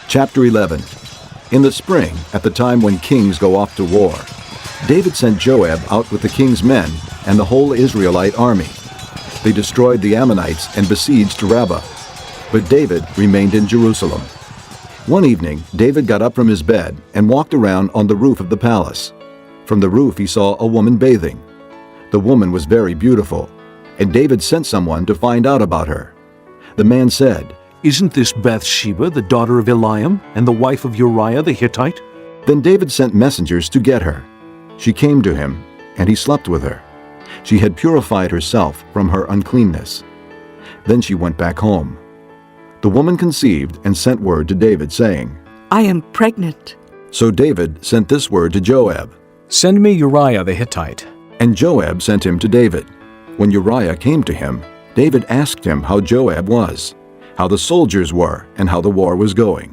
B: Chapter 11. In the spring, at the time when kings go off to war, David sent Joab out with the king's men and the whole Israelite army. They destroyed the Ammonites and besieged Rabbah. But David remained in Jerusalem. One evening, David got up from his bed and walked around on the roof of the palace. From the roof he saw a woman bathing. The woman was very beautiful, and David sent someone to find out about her. The man said,
E: "Isn't this Bathsheba, the daughter of Eliam, and the wife of Uriah the Hittite?"
B: Then David sent messengers to get her. She came to him, and he slept with her. She had purified herself from her uncleanness. Then she went back home. The woman conceived and sent word to David, saying,
O: "I am pregnant."
B: So David sent this word to Joab,
C: "Send me Uriah the Hittite."
B: And Joab sent him to David. When Uriah came to him, David asked him how Joab was, how the soldiers were, and how the war was going.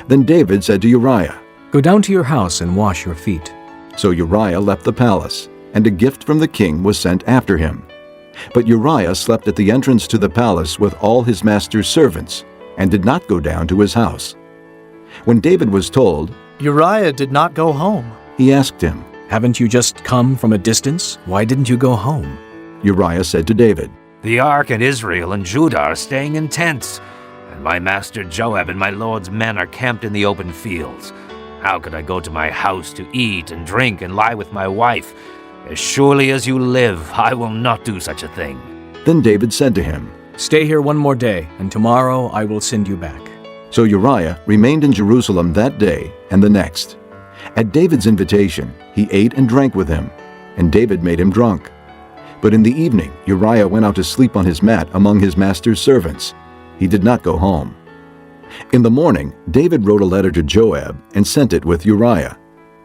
B: Then David said to Uriah,
C: "Go down to your house and wash your feet."
B: So Uriah left the palace, and a gift from the king was sent after him. But Uriah slept at the entrance to the palace with all his master's servants, and did not go down to his house. When David was told,
H: Uriah did not go home,
B: he asked him,
C: "Haven't you just come from a distance? Why didn't you go home?"
B: Uriah said to David,
L: The ark and Israel and Judah are staying in tents, and my master Joab and my lord's men are camped in the open fields. How could I go to my house to eat and drink and lie with my wife? As surely as you live, I will not do such a thing."
B: Then David said to him,
C: "Stay here one more day, and tomorrow I will send you back."
B: So Uriah remained in Jerusalem that day and the next. At David's invitation, he ate and drank with him, and David made him drunk. But in the evening, Uriah went out to sleep on his mat among his master's servants. He did not go home. In the morning, David wrote a letter to Joab and sent it with Uriah,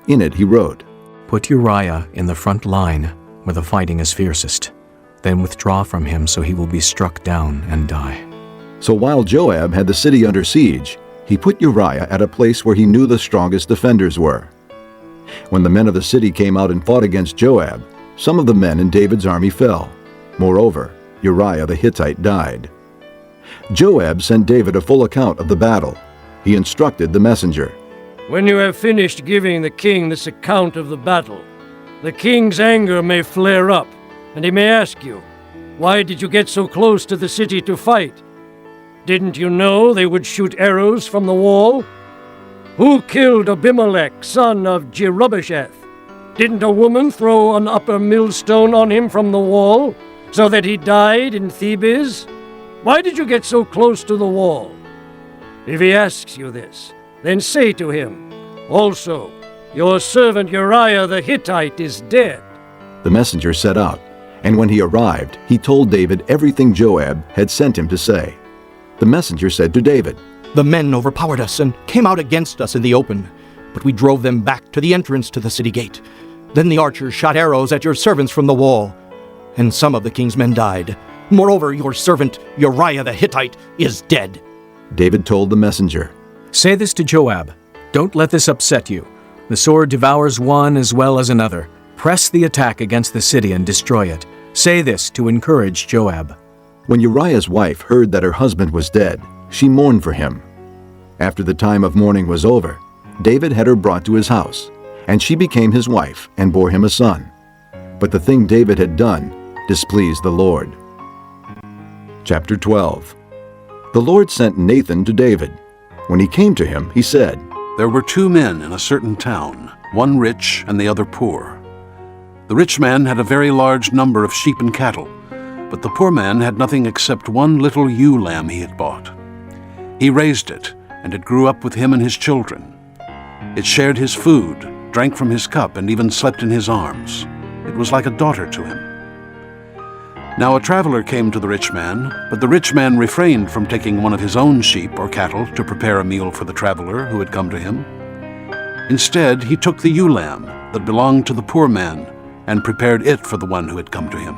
B: In it he wrote,
C: "Put Uriah in the front line where the fighting is fiercest. Then withdraw from him so he will be struck down and die."
B: So while Joab had the city under siege, he put Uriah at a place where he knew the strongest defenders were. When the men of the city came out and fought against Joab, some of the men in David's army fell. Moreover, Uriah the Hittite died. Joab sent David a full account of the battle. He instructed the messenger,
F: "When you have finished giving the king this account of the battle, the king's anger may flare up, and he may ask you, 'Why did you get so close to the city to fight? Didn't you know they would shoot arrows from the wall? Who killed Abimelech, son of Jerubbesheth? Didn't a woman throw an upper millstone on him from the wall, so that he died in Thebez? Why did you get so close to the wall?' If he asks you this, then say to him, 'Also, your servant Uriah the Hittite is dead.'"
B: The messenger set out, and when he arrived, he told David everything Joab had sent him to say. The messenger said to David,
H: "The men overpowered us and came out against us in the open, but we drove them back to the entrance to the city gate. Then the archers shot arrows at your servants from the wall, and some of the king's men died. Moreover, your servant Uriah the Hittite is dead."
B: David told the messenger,
C: "Say this to Joab. Don't let this upset you. The sword devours one as well as another. Press the attack against the city and destroy it. Say this to encourage Joab."
B: When Uriah's wife heard that her husband was dead, she mourned for him. After the time of mourning was over, David had her brought to his house, and she became his wife and bore him a son. But the thing David had done displeased the Lord. Chapter 12. The Lord sent Nathan to David. When he came to him, he said,
I: There were 2 men in a certain town, one rich and the other poor. The rich man had a very large number of sheep and cattle, but the poor man had nothing except one little ewe lamb he had bought. He raised it, and it grew up with him and his children. It shared his food, drank from his cup, and even slept in his arms. It was like a daughter to him. Now a traveler came to the rich man, but the rich man refrained from taking one of his own sheep or cattle to prepare a meal for the traveler who had come to him. Instead, he took the ewe lamb that belonged to the poor man and prepared it for the one who had come to him.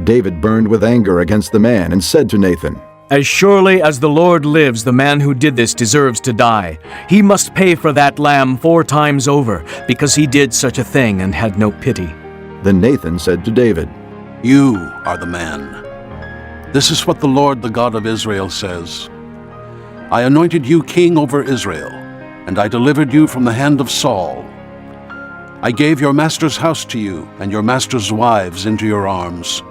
B: David burned with anger against the man and said to Nathan,
C: "As surely as the Lord lives, the man who did this deserves to die. He must pay for that lamb 4 times over, because he did such a thing and had no pity."
B: Then Nathan said to David,
I: You are the man. This is what the Lord, the God of Israel, says. I anointed you king over Israel, and I delivered you from the hand of Saul. I gave your master's house to you, and your master's wives into your arms.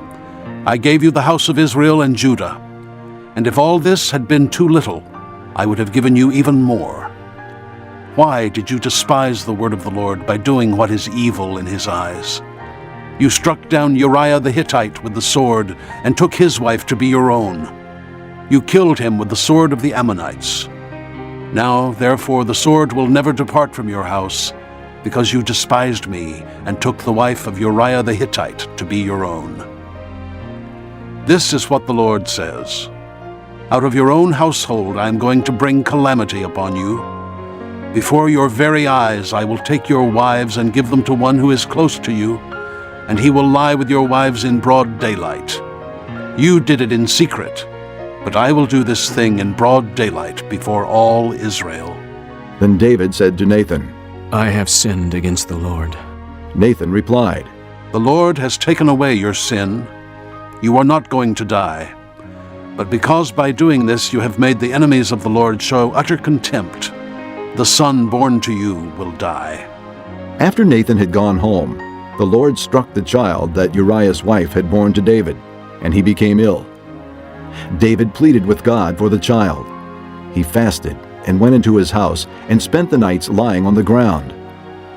I: I gave you the house of Israel and Judah. And if all this had been too little, I would have given you even more. Why did you despise the word of the Lord by doing what is evil in his eyes? You struck down Uriah the Hittite with the sword and took his wife to be your own. You killed him with the sword of the Ammonites. Now, therefore, the sword will never depart from your house, because you despised me and took the wife of Uriah the Hittite to be your own. This is what the Lord says. Out of your own household I am going to bring calamity upon you. Before your very eyes I will take your wives and give them to one who is close to you, and he will lie with your wives in broad daylight. You did it in secret, but I will do this thing in broad daylight before all Israel.
B: Then David said to Nathan,
C: "I have sinned against the Lord."
B: Nathan replied,
I: The Lord has taken away your sin. You are not going to die. But because by doing this you have made the enemies of the Lord show utter contempt, the son born to you will die.
B: After Nathan had gone home, the Lord struck the child that Uriah's wife had borne to David, and he became ill. David pleaded with God for the child. He fasted and went into his house and spent the nights lying on the ground.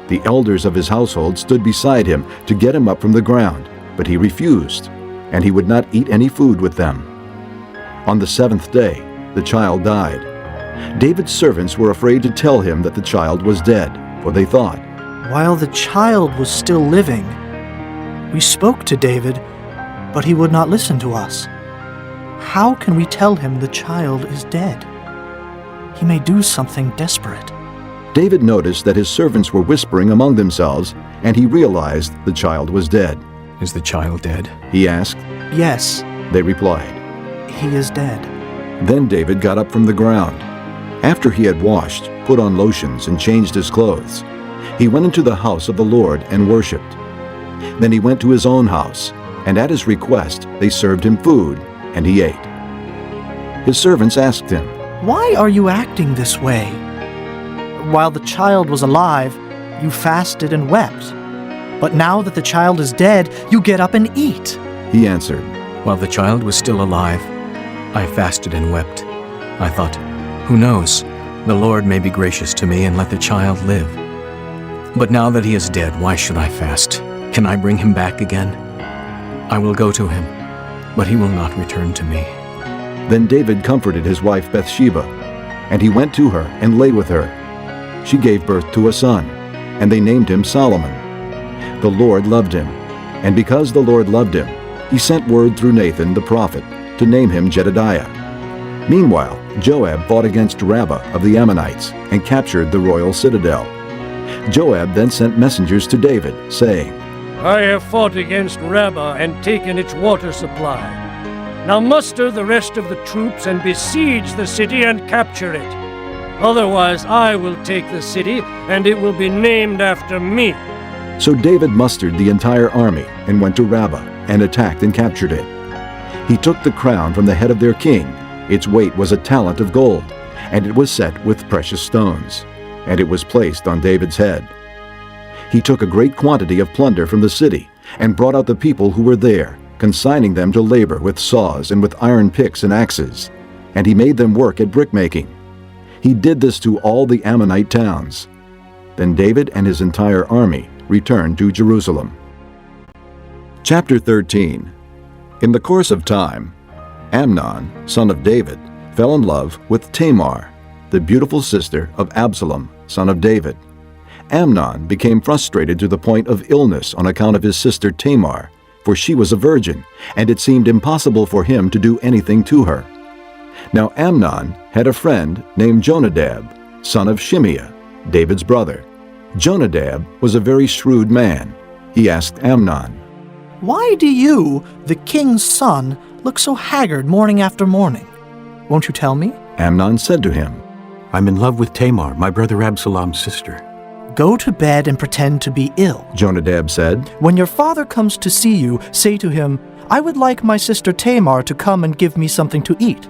B: The elders of his household stood beside him to get him up from the ground, but he refused, and he would not eat any food with them. On the 7th day, the child died. David's servants were afraid to tell him that the child was dead, for they thought,
H: While the child was still living, we spoke to David, but he would not listen to us. How can we tell him the child is dead? He may do something desperate.
B: David noticed that his servants were whispering among themselves, and he realized the child was dead.
C: Is the child dead?
B: He asked.
P: Yes,
B: They replied.
P: he is dead.
B: Then David got up from the ground. After he had washed, put on lotions, and changed his clothes, he went into the house of the Lord and worshipped. Then he went to his own house, and at his request they served him food, and he ate. His servants asked him,
P: Why are you acting this way? While the child was alive, you fasted and wept. But now that the child is dead, you get up and eat.
B: He answered,
C: While the child was still alive, I fasted and wept. I thought, who knows, the Lord may be gracious to me and let the child live. But now that he is dead, why should I fast? Can I bring him back again? I will go to him, but he will not return to me.
B: Then David comforted his wife Bathsheba, and he went to her and lay with her. She gave birth to a son, and they named him Solomon. The Lord loved him, and because the Lord loved him, he sent word through Nathan the prophet to name him Jedediah. Meanwhile, Joab fought against Rabbah of the Ammonites and captured the royal citadel. Joab then sent messengers to David, saying,
F: I have fought against Rabbah and taken its water supply. Now muster the rest of the troops and besiege the city and capture it. Otherwise I will take the city, and it will be named after me.
B: So David mustered the entire army and went to Rabbah and attacked and captured it. He took the crown from the head of their king. Its weight was a talent of gold, and it was set with precious stones, and it was placed on David's head. He took a great quantity of plunder from the city and brought out the people who were there, consigning them to labor with saws and with iron picks and axes, and he made them work at brickmaking. He did this to all the Ammonite towns. Then David and his entire army returned to Jerusalem. Chapter 13. In the course of time, Amnon, son of David, fell in love with Tamar, the beautiful sister of Absalom, son of David. Amnon became frustrated to the point of illness on account of his sister Tamar, for she was a virgin, and it seemed impossible for him to do anything to her. Now Amnon had a friend named Jonadab, son of Shimeah, David's brother. Jonadab was a very shrewd man. He asked Amnon,
P: Why do you, the king's son, look so haggard morning after morning? Won't you tell me?
B: Amnon said to him,
N: I'm in love with Tamar, my brother Absalom's sister.
P: Go to bed and pretend to be ill.
B: Jonadab said.
P: When your father comes to see you, say to him, I would like my sister Tamar to come and give me something to eat.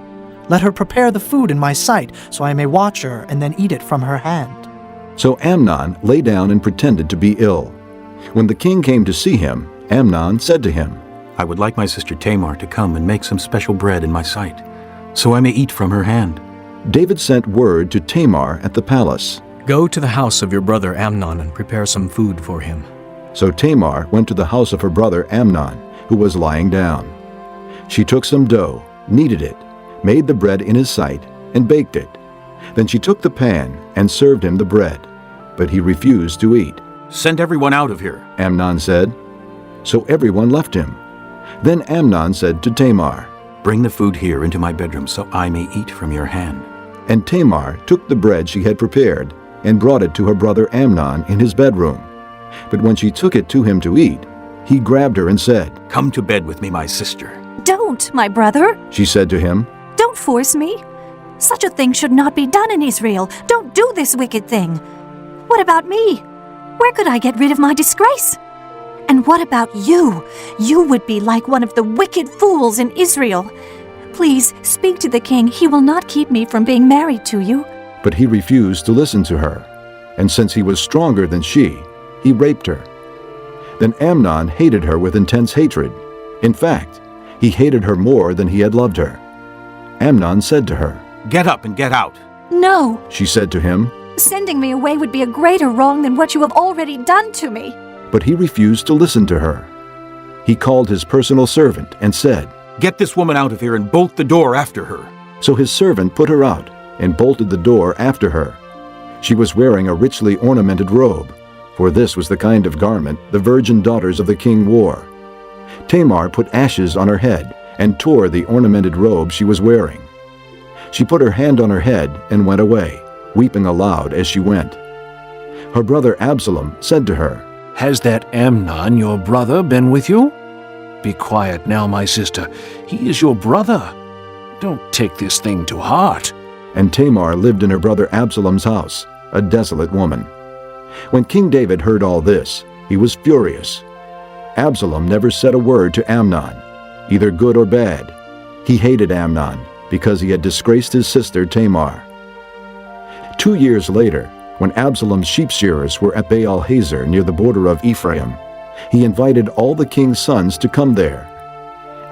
P: Let her prepare the food in my sight, so I may watch her and then eat it from her hand.
B: So Amnon lay down and pretended to be ill. When the king came to see him, Amnon said to him,
N: I would like my sister Tamar to come and make some special bread in my sight, so I may eat from her hand.
B: David sent word to Tamar at the palace.
C: Go to the house of your brother Amnon and prepare some food for him.
B: So Tamar went to the house of her brother Amnon, who was lying down. She took some dough, kneaded it, made the bread in his sight, and baked it. Then she took the pan and served him the bread, but he refused to eat.
N: Send everyone out of here,
B: Amnon said. So everyone left him. Then Amnon said to Tamar,
N: Bring the food here into my bedroom so I may eat from your hand.
B: And Tamar took the bread she had prepared and brought it to her brother Amnon in his bedroom. But when she took it to him to eat, he grabbed her and said,
N: Come to bed with me, my sister.
M: Don't, my brother.
B: She said to him,
M: Don't force me. Such a thing should not be done in Israel. Don't do this wicked thing. What about me? Where could I get rid of my disgrace? And what about you? You would be like one of the wicked fools in Israel. Please speak to the king. He will not keep me from being married to you.
B: But he refused to listen to her, and since he was stronger than she, he raped her. Then Amnon hated her with intense hatred. In fact, he hated her more than he had loved her. Amnon said to her,
N: Get up and get out.
M: No.
B: She said to him,
M: Sending me away would be a greater wrong than what you have already done to me.
B: But he refused to listen to her. He called his personal servant and said,
N: Get this woman out of here and bolt the door after her.
B: So his servant put her out and bolted the door after her. She was wearing a richly ornamented robe, for this was the kind of garment the virgin daughters of the king wore. Tamar put ashes on her head and tore the ornamented robe she was wearing. She put her hand on her head and went away, weeping aloud as she went. Her brother Absalom said to her,
E: "Has that Amnon, your brother, been with you? Be quiet now, my sister. He is your brother. Don't take this thing to heart."
B: And Tamar lived in her brother Absalom's house, a desolate woman. When King David heard all this, he was furious. Absalom never said a word to Amnon, either good or bad. He hated Amnon because he had disgraced his sister Tamar. 2 years later, when Absalom's sheep shearers were at Baal-Hazor near the border of Ephraim, he invited all the king's sons to come there.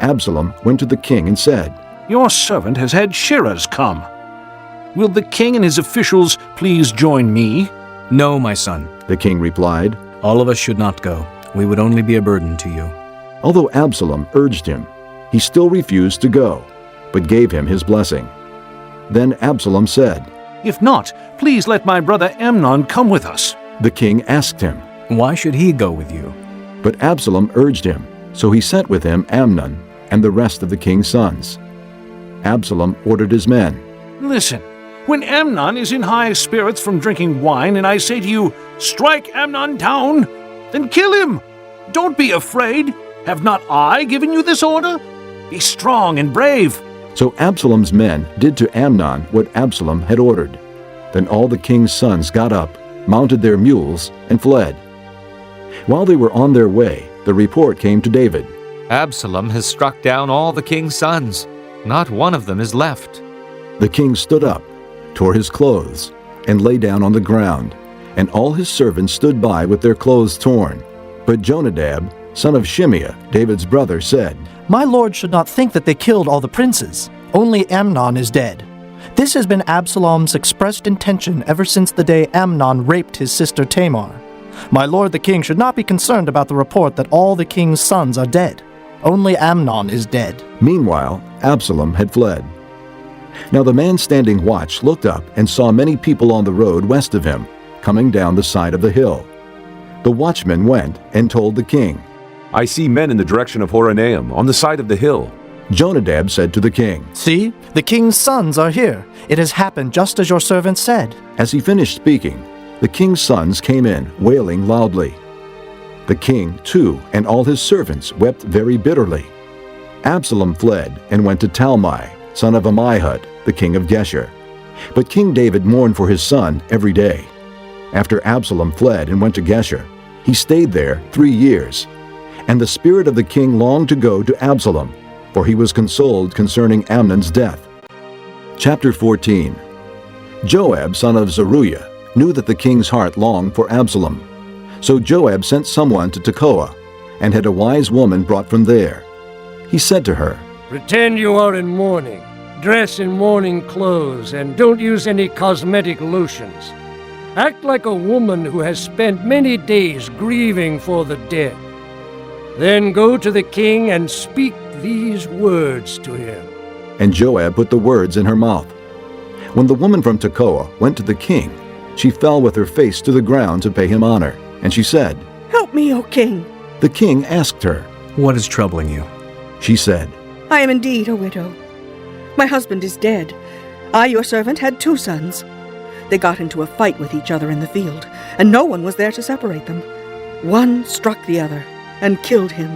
B: Absalom went to the king and said,
E: "Your servant has had shearers come. Will the king and his officials please join me?"
C: "No, my son,"
B: the king replied.
C: "All of us should not go. We would only be a burden to you."
B: Although Absalom urged him, he still refused to go, but gave him his blessing. Then Absalom said,
E: "If not, please let my brother Amnon come with us."
B: The king asked him,
C: "Why should he go with you?"
B: But Absalom urged him, so he sent with him Amnon and the rest of the king's sons. Absalom ordered his men,
E: "Listen, when Amnon is in high spirits from drinking wine, and I say to you, 'Strike Amnon down,' then kill him. Don't be afraid. Have not I given you this order? Be strong and brave."
B: So Absalom's men did to Amnon what Absalom had ordered. Then all the king's sons got up, mounted their mules, and fled. While they were on their way, the report came to David.
L: Absalom has struck down all the king's sons. Not one of them is left.
B: The king stood up, tore his clothes, and lay down on the ground, and all his servants stood by with their clothes torn. But Jonadab, son of Shimeah, David's brother, said,
P: "My lord should not think that they killed all the princes. Only Amnon is dead. This has been Absalom's expressed intention ever since the day Amnon raped his sister Tamar. My lord the king should not be concerned about the report that all the king's sons are dead. Only Amnon is dead."
B: Meanwhile, Absalom had fled. Now the man standing watch looked up and saw many people on the road west of him, coming down the side of the hill. The watchman went and told the king,
G: "I see men in the direction of Horonaim, on the side of the hill."
B: Jonadab said to the king,
P: "See, the king's sons are here. It has happened just as your servant said."
B: As he finished speaking, the king's sons came in, wailing loudly. The king, too, and all his servants wept very bitterly. Absalom fled and went to Talmai, son of Ammihud, the king of Geshur. But King David mourned for his son every day. After Absalom fled and went to Geshur, he stayed there 3 years. And the spirit of the king longed to go to Absalom, for he was consoled concerning Amnon's death. Chapter 14. Joab, son of Zeruiah, knew that the king's heart longed for Absalom. So Joab sent someone to Tekoa, and had a wise woman brought from there. He said to her,
F: "Pretend you are in mourning. Dress in mourning clothes, and don't use any cosmetic lotions. Act like a woman who has spent many days grieving for the dead. Then go to the king and speak these words to him."
B: And Joab put the words in her mouth. When the woman from Tekoa went to the king, she fell with her face to the ground to pay him honor, and she said,
O: "Help me, O king."
B: The king asked her,
C: "What is troubling you?"
B: She said,
O: "I am indeed a widow. My husband is dead. I, your servant, had 2 sons. They got into a fight with each other in the field, and no one was there to separate them. One struck the other and killed him.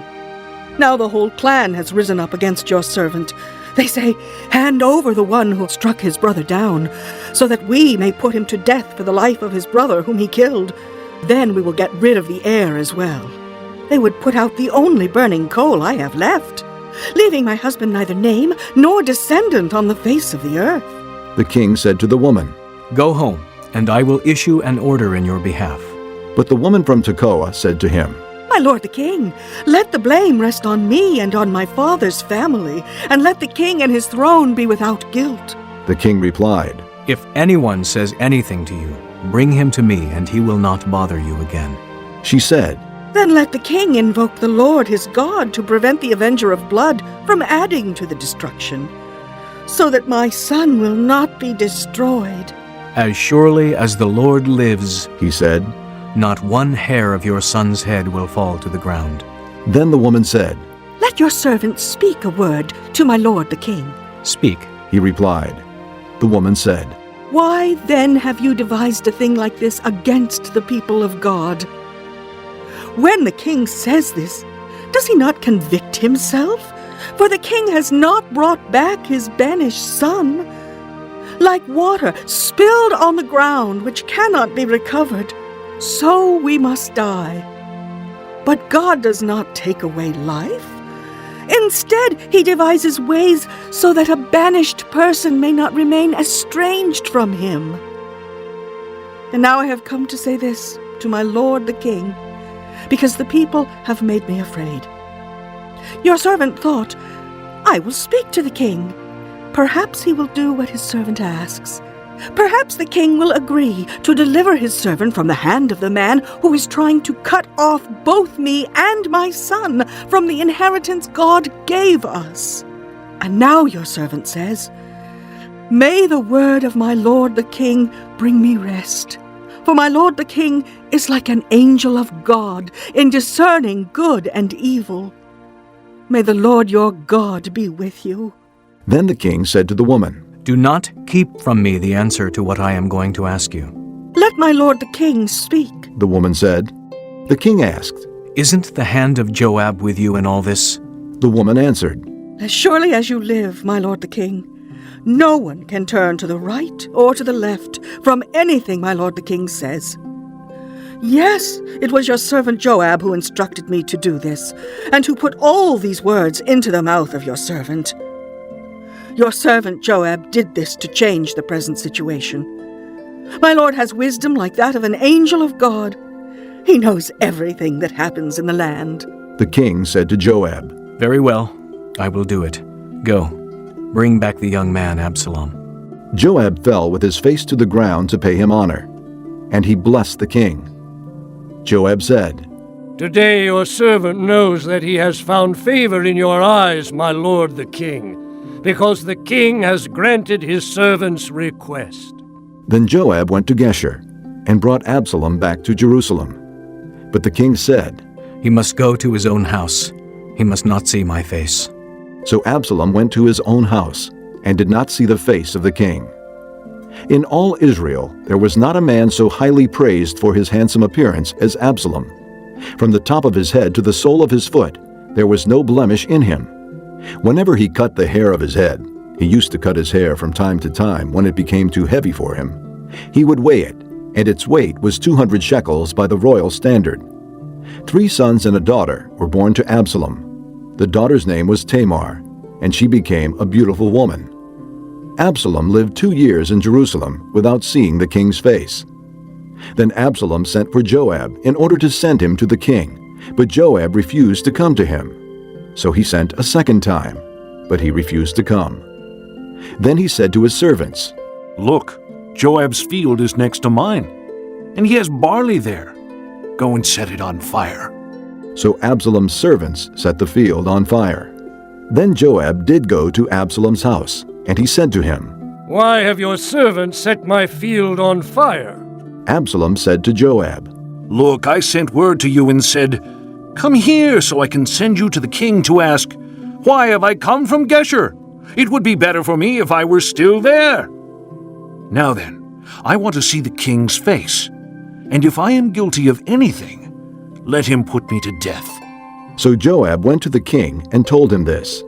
O: Now the whole clan has risen up against your servant. They say, 'Hand over the one who struck his brother down, so that we may put him to death for the life of his brother whom he killed. Then we will get rid of the heir as well.' They would put out the only burning coal I have left, leaving my husband neither name nor descendant on the face of the earth."
B: The king said to the woman,
C: "Go home, and I will issue an order in your behalf."
B: But the woman from Tekoa said to him,
O: "My lord the king, let the blame rest on me and on my father's family, and let the king and his throne be without guilt."
B: The king replied,
C: "If anyone says anything to you, bring him to me, and he will not bother you again."
B: She said,
O: "Then let the king invoke the Lord his God to prevent the avenger of blood from adding to the destruction, so that my son will not be destroyed."
C: "As surely as the Lord lives,"
B: he said,
C: "not one hair of your son's head will fall to the ground."
B: Then the woman said,
O: "Let your servant speak a word to my lord the king."
C: "Speak,"
B: he replied. The woman said,
O: Why then have you devised a thing like this against the people of God? When the king says this, does he not convict himself? For the king has not brought back his banished son. Like water spilled on the ground, which cannot be recovered, so we must die. But God does not take away life. Instead, he devises ways so that a banished person may not remain estranged from him. And now I have come to say this to my lord the king, because the people have made me afraid. Your servant thought, I will speak to the king. Perhaps he will do what his servant asks. Perhaps the king will agree to deliver his servant from the hand of the man who is trying to cut off both me and my son from the inheritance God gave us. And now your servant says, May the word of my lord the king bring me rest. For my lord the king is like an angel of God in discerning good and evil. May the Lord your God be with you.
B: Then the king said to the woman,
C: Do not keep from me the answer to what I am going to ask you.
O: Let my lord the king speak.
B: The woman said. The king asked,
C: Isn't the hand of Joab with you in all this?
B: The woman answered,
O: As surely as you live, my lord the king, no one can turn to the right or to the left from anything my lord the king says. Yes, it was your servant Joab who instructed me to do this, and who put all these words into the mouth of your servant. Your servant Joab did this to change the present situation. My lord has wisdom like that of an angel of God. He knows everything that happens in the land.
B: The king said to Joab,
C: Very well, I will do it. Go, bring back the young man Absalom.
B: Joab fell with his face to the ground to pay him honor, and he blessed the king. Joab said,
F: Today your servant knows that he has found favor in your eyes, my lord the king, because the king has granted his servant's request.
B: Then Joab went to Geshur and brought Absalom back to Jerusalem. But the king said,
C: He must go to his own house. He must not see my face.
B: So Absalom went to his own house and did not see the face of the king. In all Israel there was not a man so highly praised for his handsome appearance as Absalom. From the top of his head to the sole of his foot there was no blemish in him. Whenever he cut the hair of his head, he used to cut his hair from time to time when it became too heavy for him, he would weigh it, and its weight was 200 shekels by the royal standard. 3 sons and a daughter were born to Absalom. The daughter's name was Tamar, and she became a beautiful woman. Absalom lived 2 years in Jerusalem without seeing the king's face. Then Absalom sent for Joab in order to send him to the king, but Joab refused to come to him. So he sent a second time, but he refused to come. Then he said to his servants,
E: Look, Joab's field is next to mine, and he has barley there. Go and set it on fire.
B: So Absalom's servants set the field on fire. Then Joab did go to Absalom's house, and he said to him,
F: Why have your servants set my field on fire?
B: Absalom said to Joab,
E: Look, I sent word to you and said, Come here so I can send you to the king to ask, Why have I come from Geshur? It would be better for me if I were still there. Now then, I want to see the king's face, and if I am guilty of anything, let him put me to death.
B: So Joab went to the king and told him this.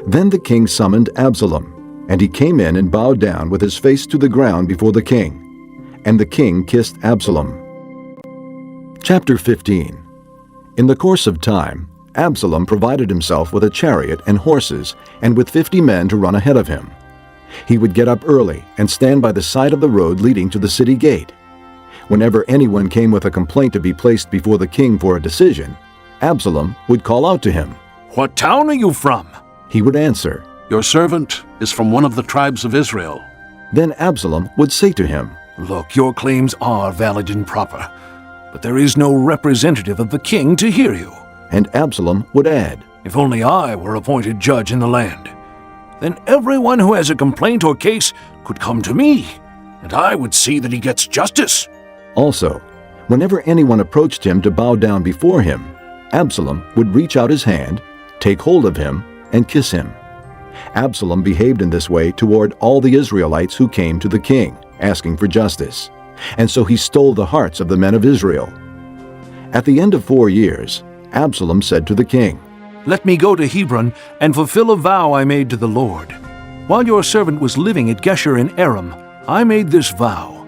B: Then the king summoned Absalom, and he came in and bowed down with his face to the ground before the king. And the king kissed Absalom. Chapter 15. In the course of time, Absalom provided himself with a chariot and horses, and with 50 men to run ahead of him. He would get up early and stand by the side of the road leading to the city gate. Whenever anyone came with a complaint to be placed before the king for a decision, Absalom would call out to him,
E: What town are you from?
B: He would answer,
I: Your servant is from one of the tribes of Israel.
B: Then Absalom would say to him,
E: Look, your claims are valid and proper, but there is no representative of the king to hear you.
B: And Absalom would add,
E: If only I were appointed judge in the land, then everyone who has a complaint or case could come to me, and I would see that he gets justice.
B: Also, whenever anyone approached him to bow down before him, Absalom would reach out his hand, take hold of him, and kiss him. Absalom behaved in this way toward all the Israelites who came to the king, asking for justice, and so he stole the hearts of the men of Israel. At the end of 4 years, Absalom said to the king,
E: "Let me go to Hebron and fulfill a vow I made to the Lord. While your servant was living at Geshur in Aram, I made this vow.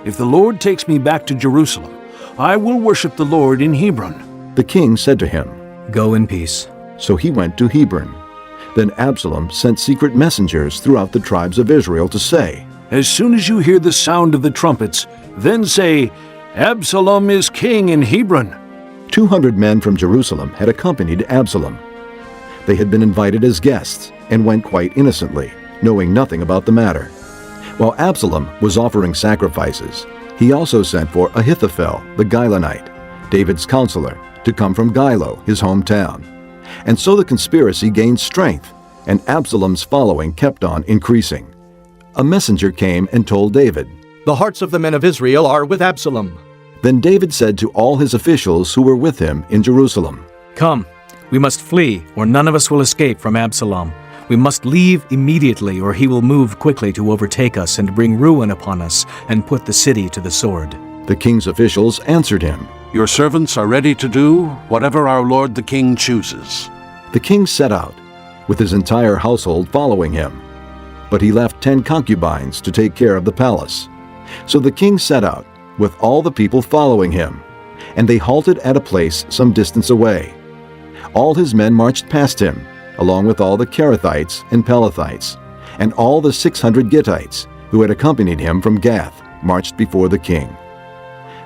E: If the Lord takes me back to Jerusalem, I will worship the Lord in Hebron."
B: The king said to him,
C: "Go in peace."
B: So he went to Hebron. Then Absalom sent secret messengers throughout the tribes of Israel to say,
E: "As soon as you hear the sound of the trumpets, then say, 'Absalom is king in Hebron.'"
B: 200 men from Jerusalem had accompanied Absalom. They had been invited as guests and went quite innocently, knowing nothing about the matter. While Absalom was offering sacrifices, he also sent for Ahithophel the Gilonite, David's counselor, to come from Gilo, his hometown. And so the conspiracy gained strength, and Absalom's following kept on increasing. A messenger came and told David,
H: "The hearts of the men of Israel are with Absalom."
B: Then David said to all his officials who were with him in Jerusalem,
C: "Come, we must flee, or none of us will escape from Absalom. We must leave immediately, or he will move quickly to overtake us and bring ruin upon us and put the city to the sword."
B: The king's officials answered him,
I: "Your servants are ready to do whatever our lord the king chooses."
B: The king set out, with his entire household following him. But he left 10 concubines to take care of the palace. So the king set out, with all the people following him, and they halted at a place some distance away. All his men marched past him, along with all the Kerethites and Pelethites, and all the 600 Gittites who had accompanied him from Gath marched before the king.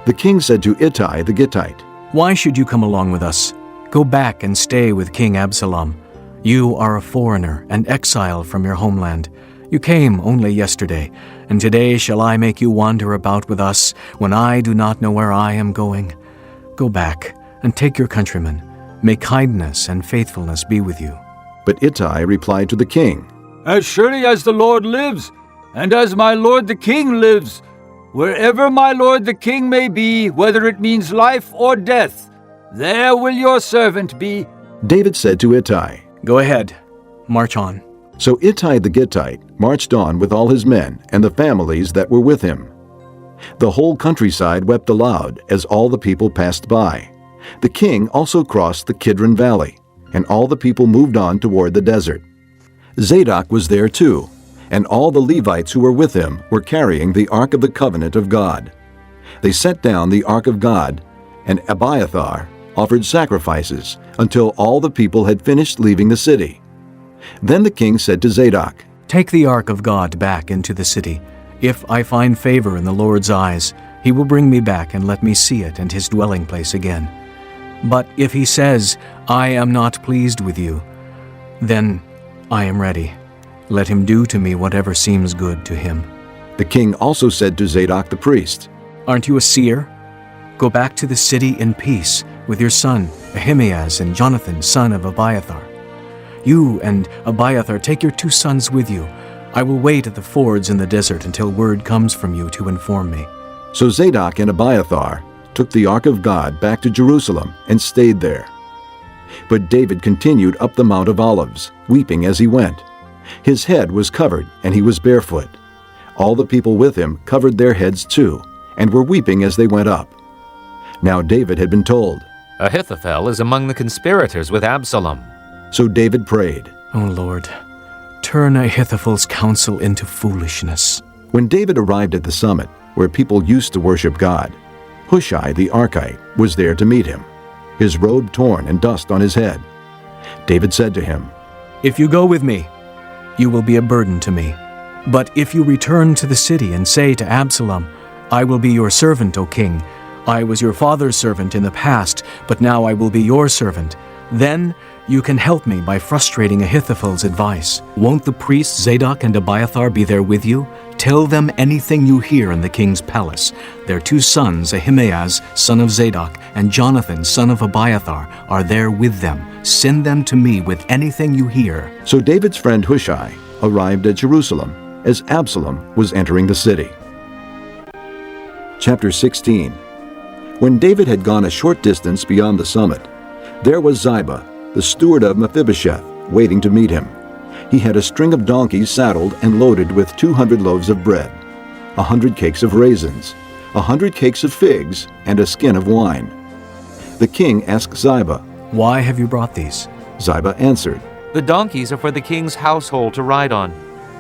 B: The king said to Ittai the Gittite,
C: "Why should you come along with us? Go back and stay with King Absalom. You are a foreigner and exile from your homeland. You came only yesterday, and today shall I make you wander about with us when I do not know where I am going? Go back and take your countrymen. May kindness and faithfulness be with you."
B: But Ittai replied to the king,
J: "As surely as the Lord lives, and as my lord the king lives, wherever my lord the king may be, whether it means life or death, there will your servant be."
B: David said to Ittai,
C: "Go ahead, march on."
B: So Ittai the Gittite marched on with all his men and the families that were with him. The whole countryside wept aloud as all the people passed by. The king also crossed the Kidron Valley, and all the people moved on toward the desert. Zadok was there too, and all the Levites who were with him were carrying the Ark of the Covenant of God. They set down the Ark of God, and Abiathar offered sacrifices until all the people had finished leaving the city. Then the king said to Zadok,
C: "Take the ark of God back into the city. If I find favor in the Lord's eyes, he will bring me back and let me see it and his dwelling place again. But if he says, 'I am not pleased with you,' then I am ready. Let him do to me whatever seems good to him."
B: The king also said to Zadok the priest,
C: "Aren't you a seer? Go back to the city in peace with your son Ahimaaz and Jonathan, son of Abiathar. You and Abiathar take your 2 sons with you. I will wait at the fords in the desert until word comes from you to inform me."
B: So Zadok and Abiathar took the Ark of God back to Jerusalem and stayed there. But David continued up the Mount of Olives, weeping as he went. His head was covered, and he was barefoot. All the people with him covered their heads too, and were weeping as they went up. Now David had been told,
L: "Ahithophel is among the conspirators with Absalom."
B: So David prayed,
C: "O Lord, turn Ahithophel's counsel into foolishness."
B: When David arrived at the summit, where people used to worship God, Hushai the Archite was there to meet him, his robe torn and dust on his head. David said to him,
C: "If you go with me, you will be a burden to me. But if you return to the city and say to Absalom, 'I will be your servant, O king. I was your father's servant in the past, but now I will be your servant,' then you can help me by frustrating Ahithophel's advice. Won't the priests Zadok and Abiathar be there with you? Tell them anything you hear in the king's palace. Their 2 sons, Ahimaaz, son of Zadok, and Jonathan, son of Abiathar, are there with them. Send them to me with anything you hear."
B: So David's friend Hushai arrived at Jerusalem as Absalom was entering the city. Chapter 16. When David had gone a short distance beyond the summit, there was Ziba, the steward of Mephibosheth, waiting to meet him. He had a string of donkeys saddled and loaded with 200 loaves of bread, 100 cakes of raisins, 100 cakes of figs, and a skin of wine. The king asked Ziba,
C: "Why have you brought these?"
B: Ziba answered,
L: "The donkeys are for the king's household to ride on.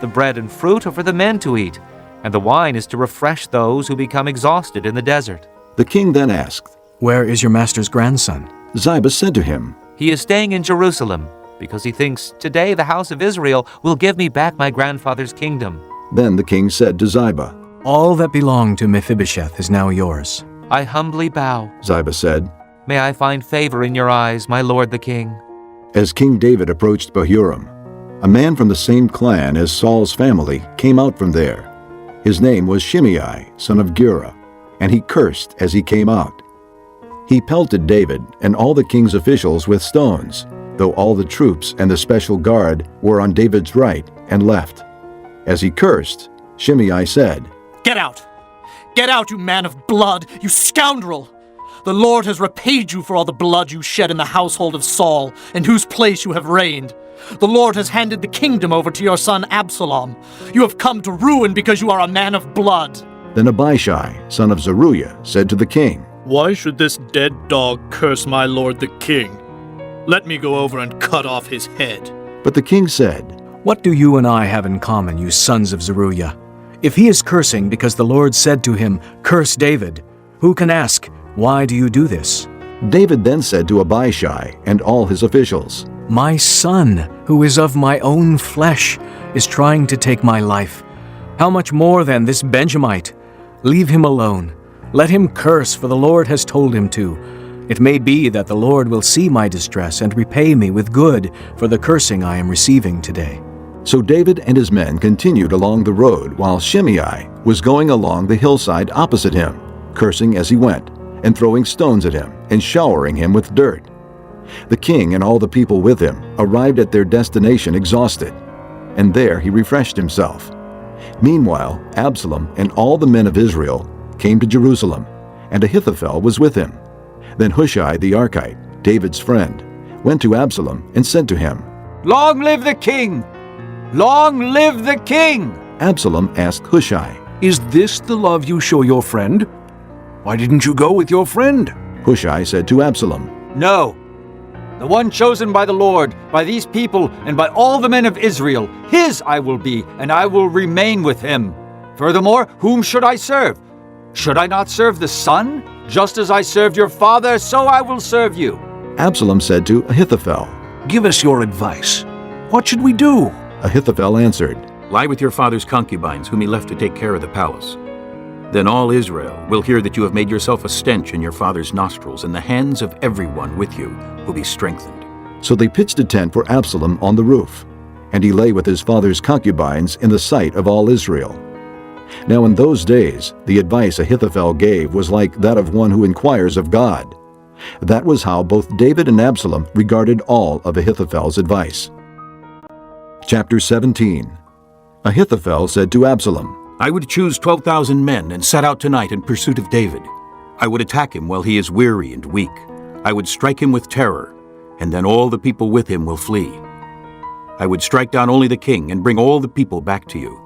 L: The bread and fruit are for the men to eat, and the wine is to refresh those who become exhausted in the desert."
B: The king then asked,
C: "Where is your master's grandson?"
B: Ziba said to him,
L: "He is staying in Jerusalem, because he thinks, 'Today the house of Israel will give me back my grandfather's kingdom.'"
B: Then the king said to Ziba,
C: "All that belonged to Mephibosheth is now yours."
L: "I humbly bow,"
B: Ziba said.
L: "May I find favor in your eyes, my lord the king."
B: As King David approached Bahurim, a man from the same clan as Saul's family came out from there. His name was Shimei, son of Gera, and he cursed as he came out. He pelted David and all the king's officials with stones, though all the troops and the special guard were on David's right and left. As he cursed, Shimei said,
P: "Get out! Get out, you man of blood, you scoundrel! The Lord has repaid you for all the blood you shed in the household of Saul, in whose place you have reigned. The Lord has handed the kingdom over to your son Absalom. You have come to ruin because you are a man of blood."
B: Then Abishai, son of Zeruiah, said to the king,
Q: "Why should this dead dog curse my lord the king? Let me go over and cut off his head."
B: But the king said,
C: "What do you and I have in common, you sons of Zeruiah? If he is cursing because the Lord said to him, 'Curse David,' who can ask, 'Why do you do this?'"
B: David then said to Abishai and all his officials,
C: "My son, who is of my own flesh, is trying to take my life. How much more then this Benjamite? Leave him alone. Let him curse, for the Lord has told him to. It may be that the Lord will see my distress and repay me with good for the cursing I am receiving today."
B: So David and his men continued along the road while Shimei was going along the hillside opposite him, cursing as he went, and throwing stones at him and showering him with dirt. The king and all the people with him arrived at their destination exhausted, and there he refreshed himself. Meanwhile, Absalom and all the men of Israel came to Jerusalem, and Ahithophel was with him. Then Hushai the Archite, David's friend, went to Absalom and said to him,
J: "Long live the king! Long live the king!"
B: Absalom asked Hushai,
E: "Is this the love you show your friend? Why didn't you go with your friend?"
B: Hushai said to Absalom,
J: "No. The one chosen by the Lord, by these people, and by all the men of Israel, his I will be, and I will remain with him. Furthermore, whom should I serve? Should I not serve the son? Just as I served your father, so I will serve you."
B: Absalom said to Ahithophel,
E: "Give us your advice. What should we do?"
B: Ahithophel answered,
N: "Lie with your father's concubines, whom he left to take care of the palace. Then all Israel will hear that you have made yourself a stench in your father's nostrils, and the hands of everyone with you will be strengthened."
B: So they pitched a tent for Absalom on the roof, and he lay with his father's concubines in the sight of all Israel. Now in those days, the advice Ahithophel gave was like that of one who inquires of God. That was how both David and Absalom regarded all of Ahithophel's advice. Chapter 17. Ahithophel said to Absalom,
N: "I would choose 12,000 men and set out tonight in pursuit of David. I would attack him while he is weary and weak. I would strike him with terror, and then all the people with him will flee. I would strike down only the king and bring all the people back to you.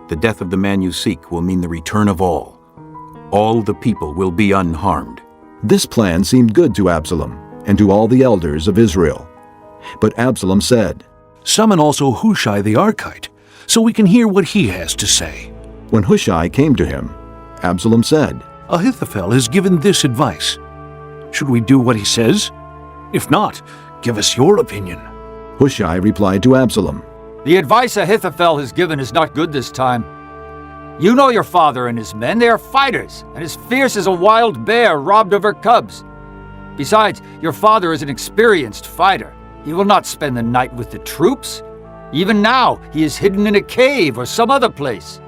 N: The death of the man you seek will mean the return of all. All the people will be unharmed."
B: This plan seemed good to Absalom and to all the elders of Israel. But Absalom said,
E: "Summon also Hushai the Archite, so we can hear what he has to say."
B: When Hushai came to him, Absalom said,
E: "Ahithophel has given this advice. Should we do what he says? If not, give us your opinion."
B: Hushai replied to Absalom,
J: "The advice Ahithophel has given is not good this time. You know your father and his men. They are fighters, and as fierce as a wild bear robbed of her cubs. Besides, your father is an experienced fighter. He will not spend the night with the troops. Even now, he is hidden in a cave or some other place.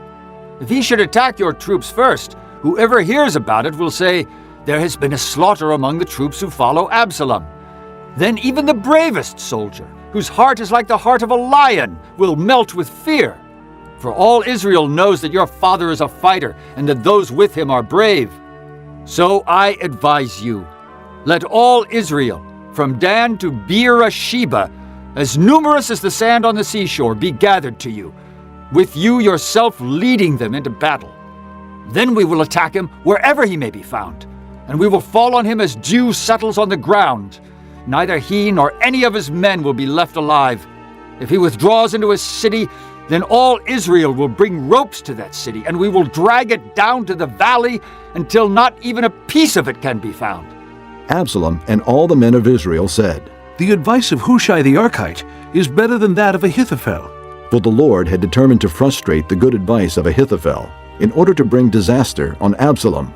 J: If he should attack your troops first, whoever hears about it will say, 'There has been a slaughter among the troops who follow Absalom.' Then even the bravest soldier, whose heart is like the heart of a lion, will melt with fear. For all Israel knows that your father is a fighter and that those with him are brave. So I advise you, let all Israel, from Dan to Beersheba, as numerous as the sand on the seashore, be gathered to you, with you yourself leading them into battle. Then we will attack him wherever he may be found, and we will fall on him as dew settles on the ground. Neither he nor any of his men will be left alive. If he withdraws into his city, then all Israel will bring ropes to that city, and we will drag it down to the valley until not even a piece of it can be found.
B: Absalom and all the men of Israel said,
E: The advice of Hushai the Archite is better than that of Ahithophel.
B: For the Lord had determined to frustrate the good advice of Ahithophel in order to bring disaster on Absalom.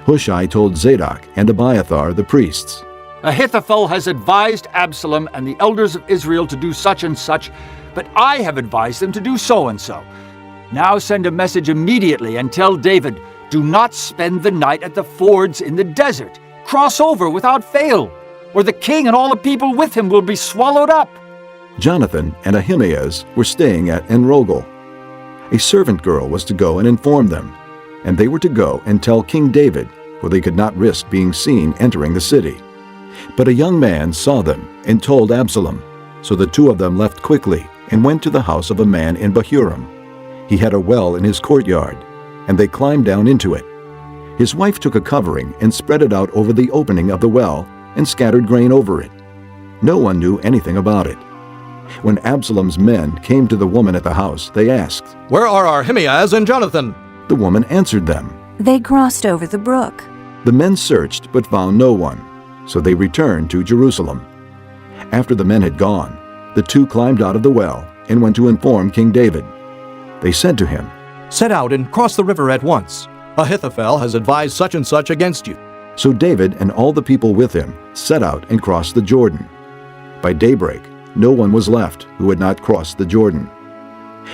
B: Hushai told Zadok and Abiathar the priests,
J: Ahithophel has advised Absalom and the elders of Israel to do such and such, but I have advised them to do so and so. Now send a message immediately and tell David, do not spend the night at the fords in the desert. Cross over without fail, or the king and all the people with him will be swallowed up.
B: Jonathan and Ahimaaz were staying at Enrogel. A servant girl was to go and inform them, and they were to go and tell King David, for they could not risk being seen entering the city. But a young man saw them and told Absalom, so the two of them left quickly and went to the house of a man in Bahurim. He had a well in his courtyard, and they climbed down into it. His wife took a covering and spread it out over the opening of the well and scattered grain over it. No one knew anything about it. When Absalom's men came to the woman at the house, they asked,
H: Where are Ahimaaz and Jonathan?
B: The woman answered them,
M: They crossed over the brook.
B: The men searched but found no one, so they returned to Jerusalem. After the men had gone, the two climbed out of the well and went to inform King David. They said to him,
H: Set out and cross the river at once. Ahithophel has advised such and such against you.
B: So David and all the people with him set out and crossed the Jordan. By daybreak, no one was left who had not crossed the Jordan.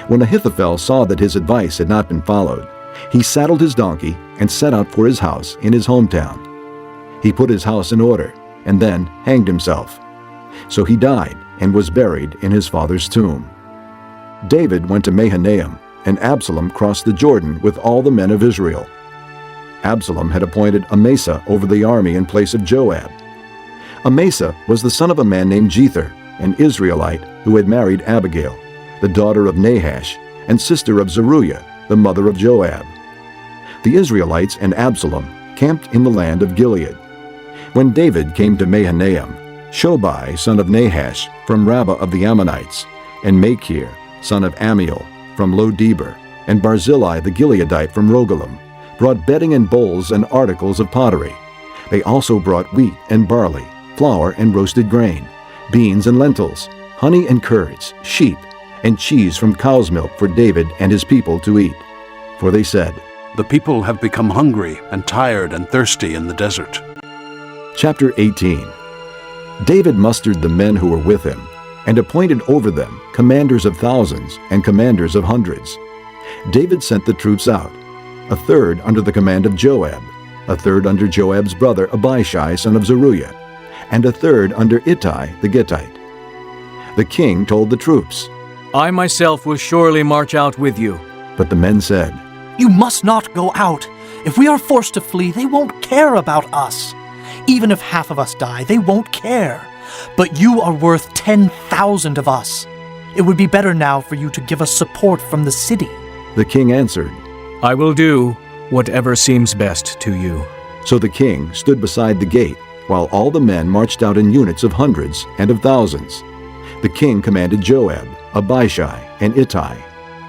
B: When Ahithophel saw that his advice had not been followed, he saddled his donkey and set out for his house in his hometown. He put his house in order and then hanged himself. So he died and was buried in his father's tomb. David went to Mahanaim, and Absalom crossed the Jordan with all the men of Israel. Absalom had appointed Amasa over the army in place of Joab. Amasa was the son of a man named Jether, an Israelite who had married Abigail, the daughter of Nahash, and sister of Zeruiah, the mother of Joab. The Israelites and Absalom camped in the land of Gilead. When David came to Mahanaim, Shobai, son of Nahash, from Rabbah of the Ammonites, and Machir, son of Amiel, from Lo-debar, and Barzillai the Gileadite from Rogelim, brought bedding and bowls and articles of pottery. They also brought wheat and barley, flour and roasted grain, beans and lentils, honey and curds, sheep, and cheese from cow's milk for David and his people to eat. For they said,
I: The people have become hungry and tired and thirsty in the desert.
B: Chapter 18. David mustered the men who were with him, and appointed over them commanders of thousands and commanders of hundreds. David sent the troops out, a third under the command of Joab, a third under Joab's brother Abishai son of Zeruiah, and a third under Ittai the Gittite. The king told the troops,
C: I myself will surely march out with you.
B: But the men said,
P: You must not go out. If we are forced to flee, they won't care about us. Even if half of us die, they won't care. But you are worth 10,000 of us. It would be better now for you to give us support from the city.
B: The king answered,
C: I will do whatever seems best to you.
B: So the king stood beside the gate, while all the men marched out in units of hundreds and of thousands. The king commanded Joab, Abishai, and Ittai,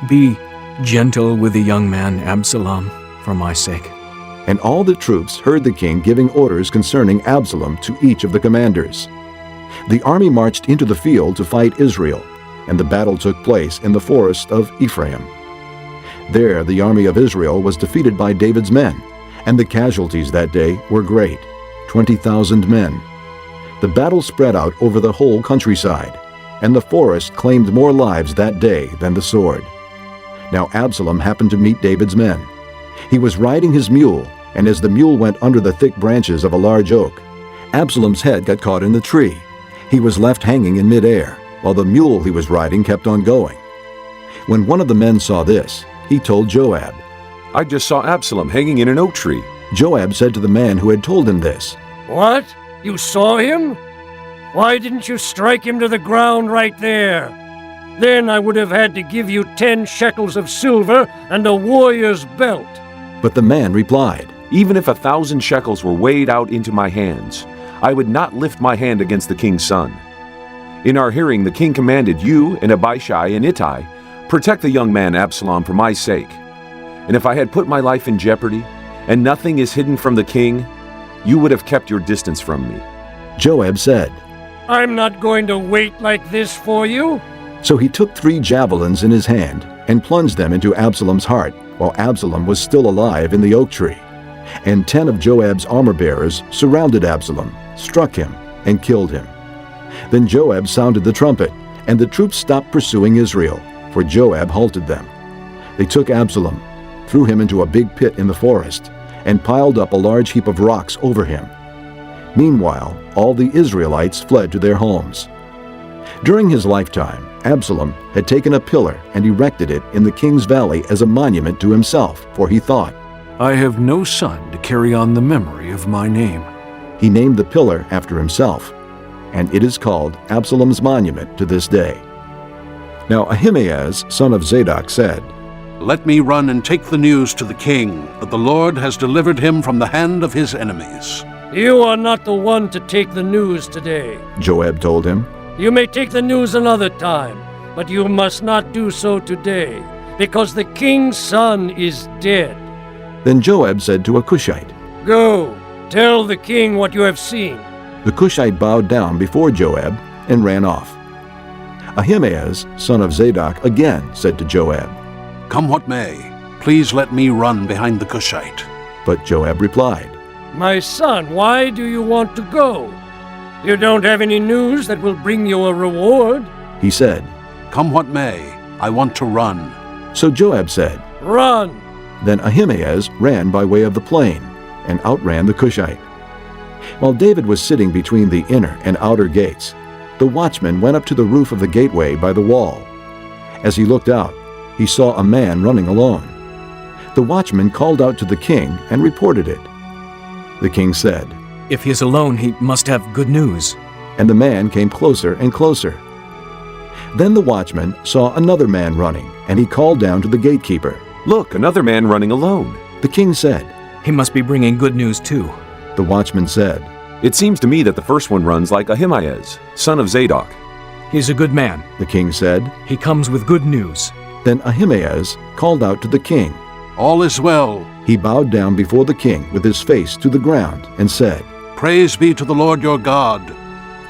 C: Be gentle with the young man Absalom, for my sake.
B: And all the troops heard the king giving orders concerning Absalom to each of the commanders. The army marched into the field to fight Israel, and the battle took place in the forest of Ephraim. There the army of Israel was defeated by David's men, and the casualties that day were great, 20,000 men. The battle spread out over the whole countryside, and the forest claimed more lives that day than the sword. Now Absalom happened to meet David's men. He was riding his mule, and as the mule went under the thick branches of a large oak, Absalom's head got caught in the tree. He was left hanging in midair, while the mule he was riding kept on going. When one of the men saw this, he told Joab,
G: I just saw Absalom hanging in an oak tree.
B: Joab said to the man who had told him this,
F: What? You saw him? Why didn't you strike him to the ground right there? Then I would have had to give you 10 shekels of silver and a warrior's belt.
B: But the man replied,
G: Even if 1,000 shekels were weighed out into my hands, I would not lift my hand against the king's son. In our hearing, the king commanded you and Abishai and Ittai, protect the young man Absalom for my sake. And if I had put my life in jeopardy, and nothing is hidden from the king, you would have kept your distance from me.
B: Joab said,
F: I'm not going to wait like this for you.
B: So he took 3 javelins in his hand and plunged them into Absalom's heart, while Absalom was still alive in the oak tree. And 10 of Joab's armor-bearers surrounded Absalom, struck him, and killed him. Then Joab sounded the trumpet, and the troops stopped pursuing Israel, for Joab halted them. They took Absalom, threw him into a big pit in the forest, and piled up a large heap of rocks over him. Meanwhile, all the Israelites fled to their homes. During his lifetime, Absalom had taken a pillar and erected it in the king's valley as a monument to himself, for he thought,
E: I have no son to carry on the memory of my name.
B: He named the pillar after himself, and it is called Absalom's monument to this day. Now Ahimaaz, son of Zadok, said,
I: Let me run and take the news to the king, that the Lord has delivered him from the hand of his enemies.
F: You are not the one to take the news today.
B: Joab told him.
F: You may take the news another time, but you must not do so today, because the king's son is dead.
B: Then Joab said to a Cushite,
F: Go, tell the king what you have seen.
B: The Cushite bowed down before Joab and ran off. Ahimaaz, son of Zadok, again said to Joab,
I: Come what may, please let me run behind the Cushite.
B: But Joab replied,
F: My son, why do you want to go? You don't have any news that will bring you a reward.
B: He said,
I: Come what may, I want to run.
B: So Joab said,
F: Run.
B: Then Ahimaaz ran by way of the plain and outran the Cushite. While David was sitting between the inner and outer gates, the watchman went up to the roof of the gateway by the wall. As he looked out, he saw a man running alone. The watchman called out to the king and reported it. The king said,
C: If he is alone, he must have good news.
B: And the man came closer and closer. Then the watchman saw another man running, and he called down to the gatekeeper.
G: Look, another man running alone.
B: The king said,
C: He must be bringing good news too.
B: The watchman said,
G: It seems to me that the first one runs like Ahimaaz, son of Zadok.
C: He's a good man.
B: The king said.
C: He comes with good news.
B: Then Ahimaaz called out to the king.
I: All is well.
B: He bowed down before the king with his face to the ground and said,
I: Praise be to the Lord your God.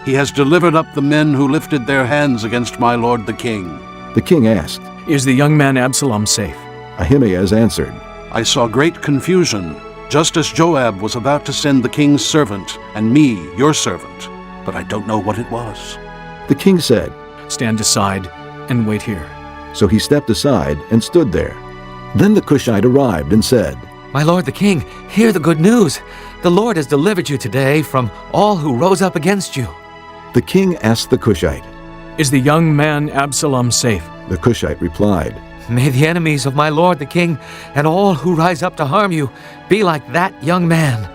I: He has delivered up the men who lifted their hands against my lord the king.
B: The king asked,
C: Is the young man Absalom safe?
B: Ahimaaz answered,
I: I saw great confusion, just as Joab was about to send the king's servant and me, your servant, but I don't know what it was.
B: The king said,
C: Stand aside and wait here.
B: So he stepped aside and stood there. Then the Cushite arrived and said,
L: My lord the king, hear the good news. The Lord has delivered you today from all who rose up against you.
B: The king asked the Cushite,
C: Is the young man Absalom safe?
B: The Cushite replied,
L: May the enemies of my lord the king and all who rise up to harm you be like that young man.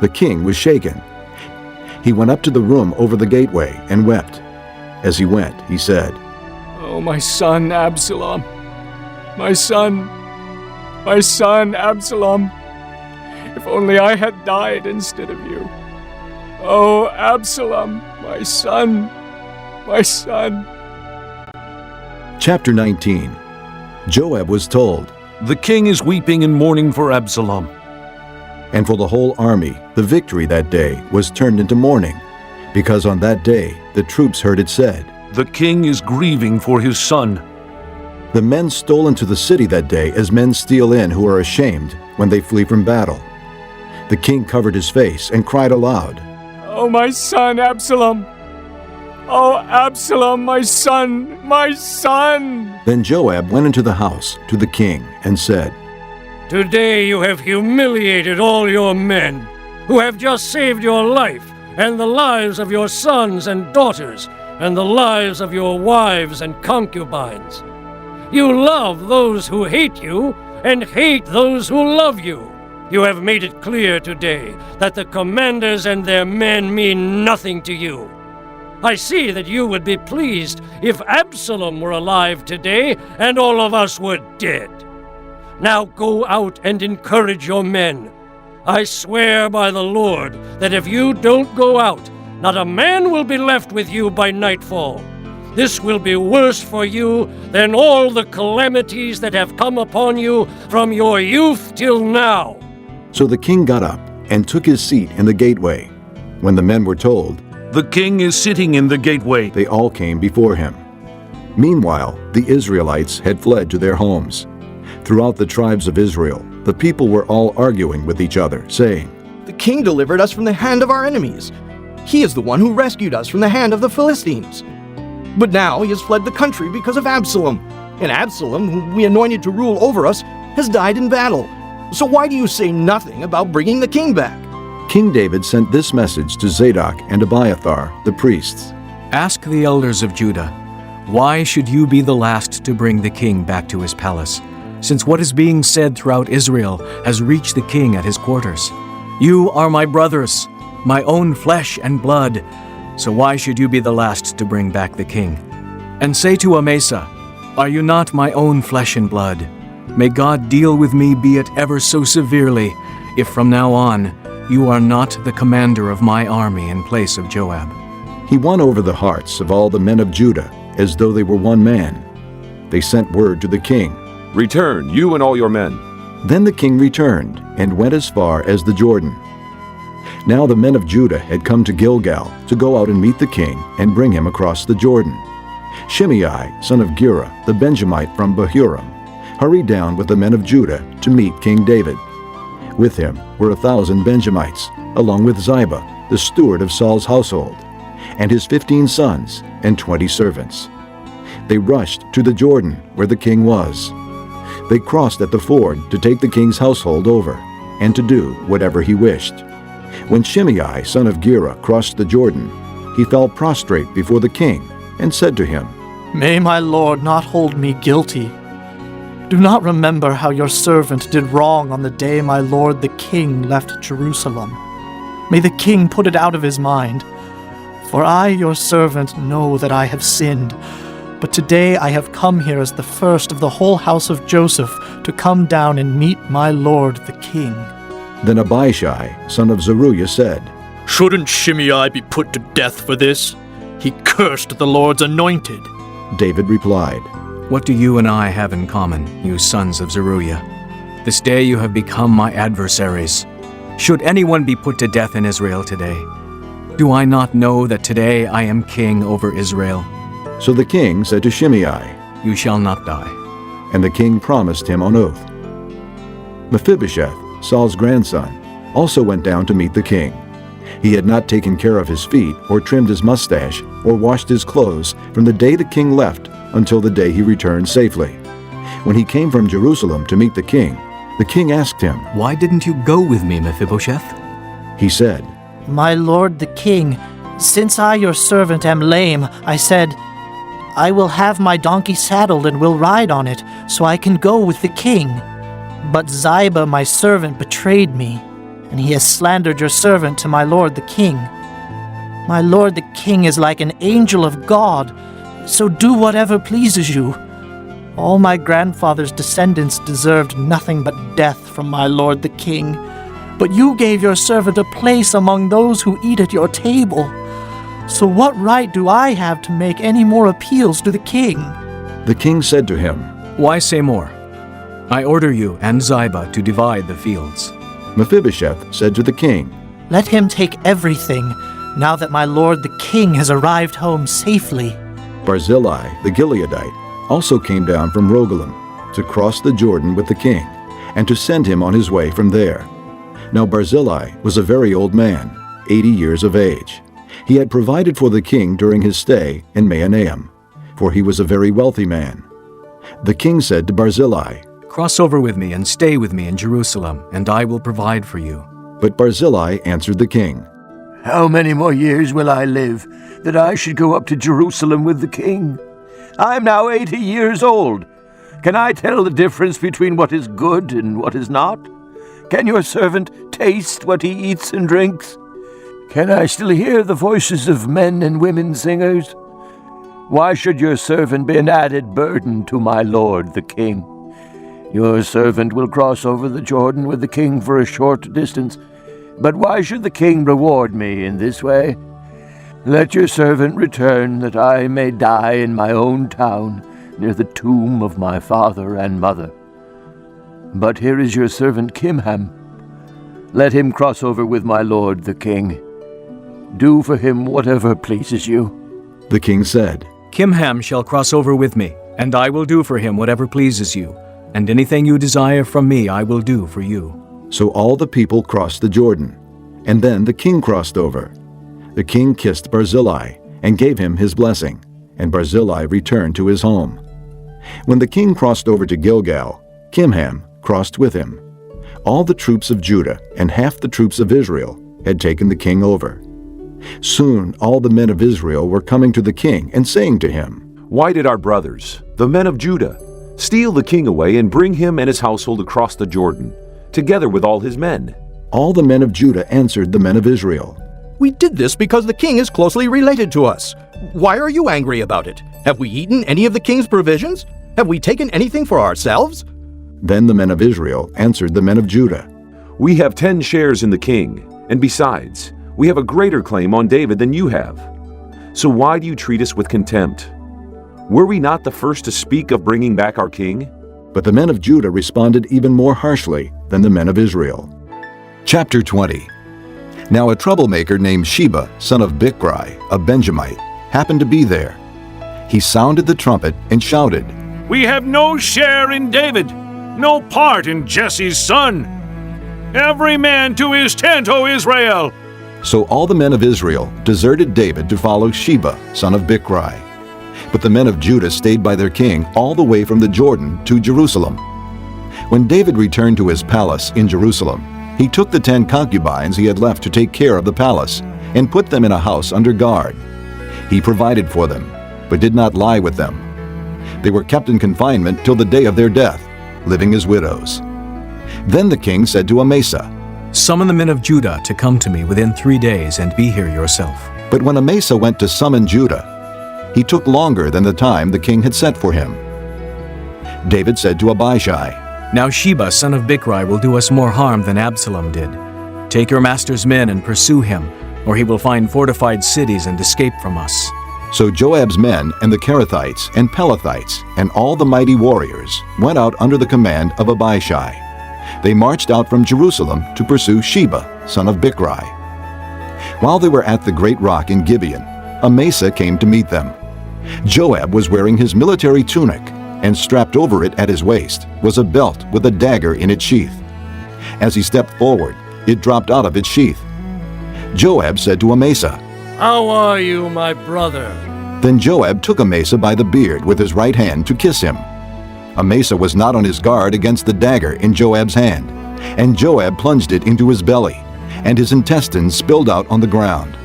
B: The king was shaken. He went up to the room over the gateway and wept. As he went, he said,
C: Oh, my son Absalom, my son Absalom, if only I had died instead of you. Oh, Absalom, my son.
B: Chapter 19. Joab was told,
E: The king is weeping and mourning for Absalom.
B: And for the whole army, the victory that day was turned into mourning, because on that day the troops heard it said,
E: The king is grieving for his son.
B: The men stole into the city that day as men steal in who are ashamed when they flee from battle. The king covered his face and cried aloud,
C: Oh, my son Absalom! Oh, Absalom, my son!
B: Then Joab went into the house to the king and said,
F: Today you have humiliated all your men, who have just saved your life, and the lives of your sons and daughters, and the lives of your wives and concubines. You love those who hate you, and hate those who love you. You have made it clear today that the commanders and their men mean nothing to you. I see that you would be pleased if Absalom were alive today and all of us were dead. Now go out and encourage your men. I swear by the Lord that if you don't go out, not a man will be left with you by nightfall. This will be worse for you than all the calamities that have come upon you from your youth till now."
B: So the king got up and took his seat in the gateway. When the men were told,
E: "The king is sitting in the gateway,"
B: they all came before him. Meanwhile, the Israelites had fled to their homes. Throughout the tribes of Israel, the people were all arguing with each other, saying,
H: "The king delivered us from the hand of our enemies. He is the one who rescued us from the hand of the Philistines. But now he has fled the country because of Absalom, and Absalom, whom we anointed to rule over us, has died in battle. So why do you say nothing about bringing the king back?"
B: King David sent this message to Zadok and Abiathar, the priests.
C: Ask the elders of Judah, why should you be the last to bring the king back to his palace, since what is being said throughout Israel has reached the king at his quarters? You are my brothers, my own flesh and blood, so why should you be the last to bring back the king? And say to Amasa, are you not my own flesh and blood? May God deal with me, be it ever so severely, if from now on you are not the commander of my army in place of Joab.
B: He won over the hearts of all the men of Judah, as though they were one man. They sent word to the king,
G: "Return, you and all your men."
B: Then the king returned and went as far as the Jordan. Now the men of Judah had come to Gilgal to go out and meet the king and bring him across the Jordan. Shimei, son of Gera, the Benjamite from Bahurim, hurried down with the men of Judah to meet King David. With him were 1,000 Benjamites, along with Ziba, the steward of Saul's household, and his 15 sons and 20 servants. They rushed to the Jordan where the king was. They crossed at the ford to take the king's household over, and to do whatever he wished. When Shimei, son of Gera, crossed the Jordan, he fell prostrate before the king and said to him,
P: "May my lord not hold me guilty. Do not remember how your servant did wrong on the day my lord the king left Jerusalem. May the king put it out of his mind. For I, your servant, know that I have sinned. But today I have come here as the first of the whole house of Joseph to come down and meet my lord the king."
B: Then Abishai, son of Zeruiah, said,
Q: "Shouldn't Shimei be put to death for this? He cursed the Lord's anointed."
B: David replied,
C: What do you and I have in common, you sons of Zeruiah? This day you have become my adversaries. Should anyone be put to death in Israel today? Do I not know that today I am king over Israel?
B: So the king said to Shimei,
C: You shall not die.
B: And the king promised him on oath. Mephibosheth, Saul's grandson, also went down to meet the king. He had not taken care of his feet, or trimmed his mustache, or washed his clothes from the day the king left until the day he returned safely. When he came from Jerusalem to meet the king asked him,
C: Why didn't you go with me, Mephibosheth?
B: He said,
P: "My lord the king, since I your servant am lame, I said, I will have my donkey saddled and will ride on it, so I can go with the king. But Ziba my servant betrayed me, and he has slandered your servant to my lord the king. My lord the king is like an angel of God, so do whatever pleases you. All my grandfather's descendants deserved nothing but death from my lord the king. But you gave your servant a place among those who eat at your table. So what right do I have to make any more appeals to the king?"
B: The king said to him,
C: Why say more? I order you and Ziba to divide the fields.
B: Mephibosheth said to the king,
P: "Let him take everything, now that my lord the king has arrived home safely."
B: Barzillai the Gileadite also came down from Rogelim to cross the Jordan with the king, and to send him on his way from there. Now Barzillai was a very old man, 80 years of age. He had provided for the king during his stay in Mahanaim, for he was a very wealthy man. The king said to Barzillai,
C: Cross over with me and stay with me in Jerusalem, and I will provide for you.
B: But Barzillai answered the king,
R: How many more years will I live, that I should go up to Jerusalem with the king? I am now 80 years old. Can I tell the difference between what is good and what is not? Can your servant taste what he eats and drinks? Can I still hear the voices of men and women singers? Why should your servant be an added burden to my lord the king? Your servant will cross over the Jordan with the king for a short distance, but why should the king reward me in this way? Let your servant return, that I may die in my own town, near the tomb of my father and mother. But here is your servant Kimham. Let him cross over with my lord the king. Do for him whatever pleases you.
B: The king said,
C: Kimham shall cross over with me, and I will do for him whatever pleases you, and anything you desire from me I will do for you.
B: So all the people crossed the Jordan, and then the king crossed over. The king kissed Barzillai and gave him his blessing, and Barzillai returned to his home. When the king crossed over to Gilgal, Kimham crossed with him. All the troops of Judah and half the troops of Israel had taken the king over. Soon all the men of Israel were coming to the king and saying to him,
G: Why did our brothers, the men of Judah, steal the king away and bring him and his household across the Jordan, together with all his men?
B: All the men of Judah answered the men of Israel,
H: We did this because the king is closely related to us. Why are you angry about it? Have we eaten any of the king's provisions? Have we taken anything for ourselves?
B: Then the men of Israel answered the men of Judah,
G: We have 10 shares in the king, and besides, we have a greater claim on David than you have. So why do you treat us with contempt? Were we not the first to speak of bringing back our king?
B: But the men of Judah responded even more harshly than the men of Israel. Chapter 20. Now a troublemaker named Sheba, son of Bichri, a Benjamite, happened to be there. He sounded the trumpet and shouted,
E: We have no share in David, no part in Jesse's son. Every man to his tent, O Israel!
B: So all the men of Israel deserted David to follow Sheba, son of Bichri. But the men of Judah stayed by their king all the way from the Jordan to Jerusalem. When David returned to his palace in Jerusalem, he took the 10 concubines he had left to take care of the palace and put them in a house under guard. He provided for them, but did not lie with them. They were kept in confinement till the day of their death, living as widows. Then the king said to Amasa,
C: Summon the men of Judah to come to me within 3 days and be here yourself.
B: But when Amasa went to summon Judah, he took longer than the time the king had set for him. David said to Abishai,
C: Now Sheba, son of Bichri, will do us more harm than Absalom did. Take your master's men and pursue him, or he will find fortified cities and escape from us.
B: So Joab's men and the Kerethites and Pelethites and all the mighty warriors went out under the command of Abishai. They marched out from Jerusalem to pursue Sheba, son of Bichri. While they were at the great rock in Gibeon, Amasa came to meet them. Joab was wearing his military tunic, and strapped over it at his waist was a belt with a dagger in its sheath. As he stepped forward, it dropped out of its sheath. Joab said to Amasa,
F: How are you, my brother?
B: Then Joab took Amasa by the beard with his right hand to kiss him. Amasa was not on his guard against the dagger in Joab's hand, and Joab plunged it into his belly, and his intestines spilled out on the ground.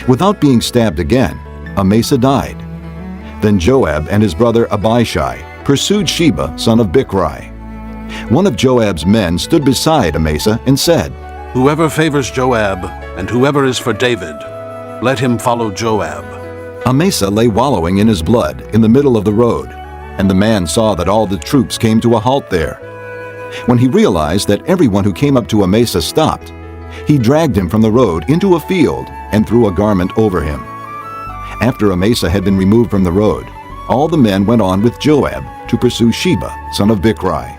B: Without being stabbed again, Amasa died. Then Joab and his brother Abishai pursued Sheba, son of Bichri. One of Joab's men stood beside Amasa and said,
I: Whoever favors Joab, and whoever is for David, let him follow Joab.
B: Amasa lay wallowing in his blood in the middle of the road, and the man saw that all the troops came to a halt there. When he realized that everyone who came up to Amasa stopped, he dragged him from the road into a field and threw a garment over him. After Amasa had been removed from the road, all the men went on with Joab to pursue Sheba, son of Bichri.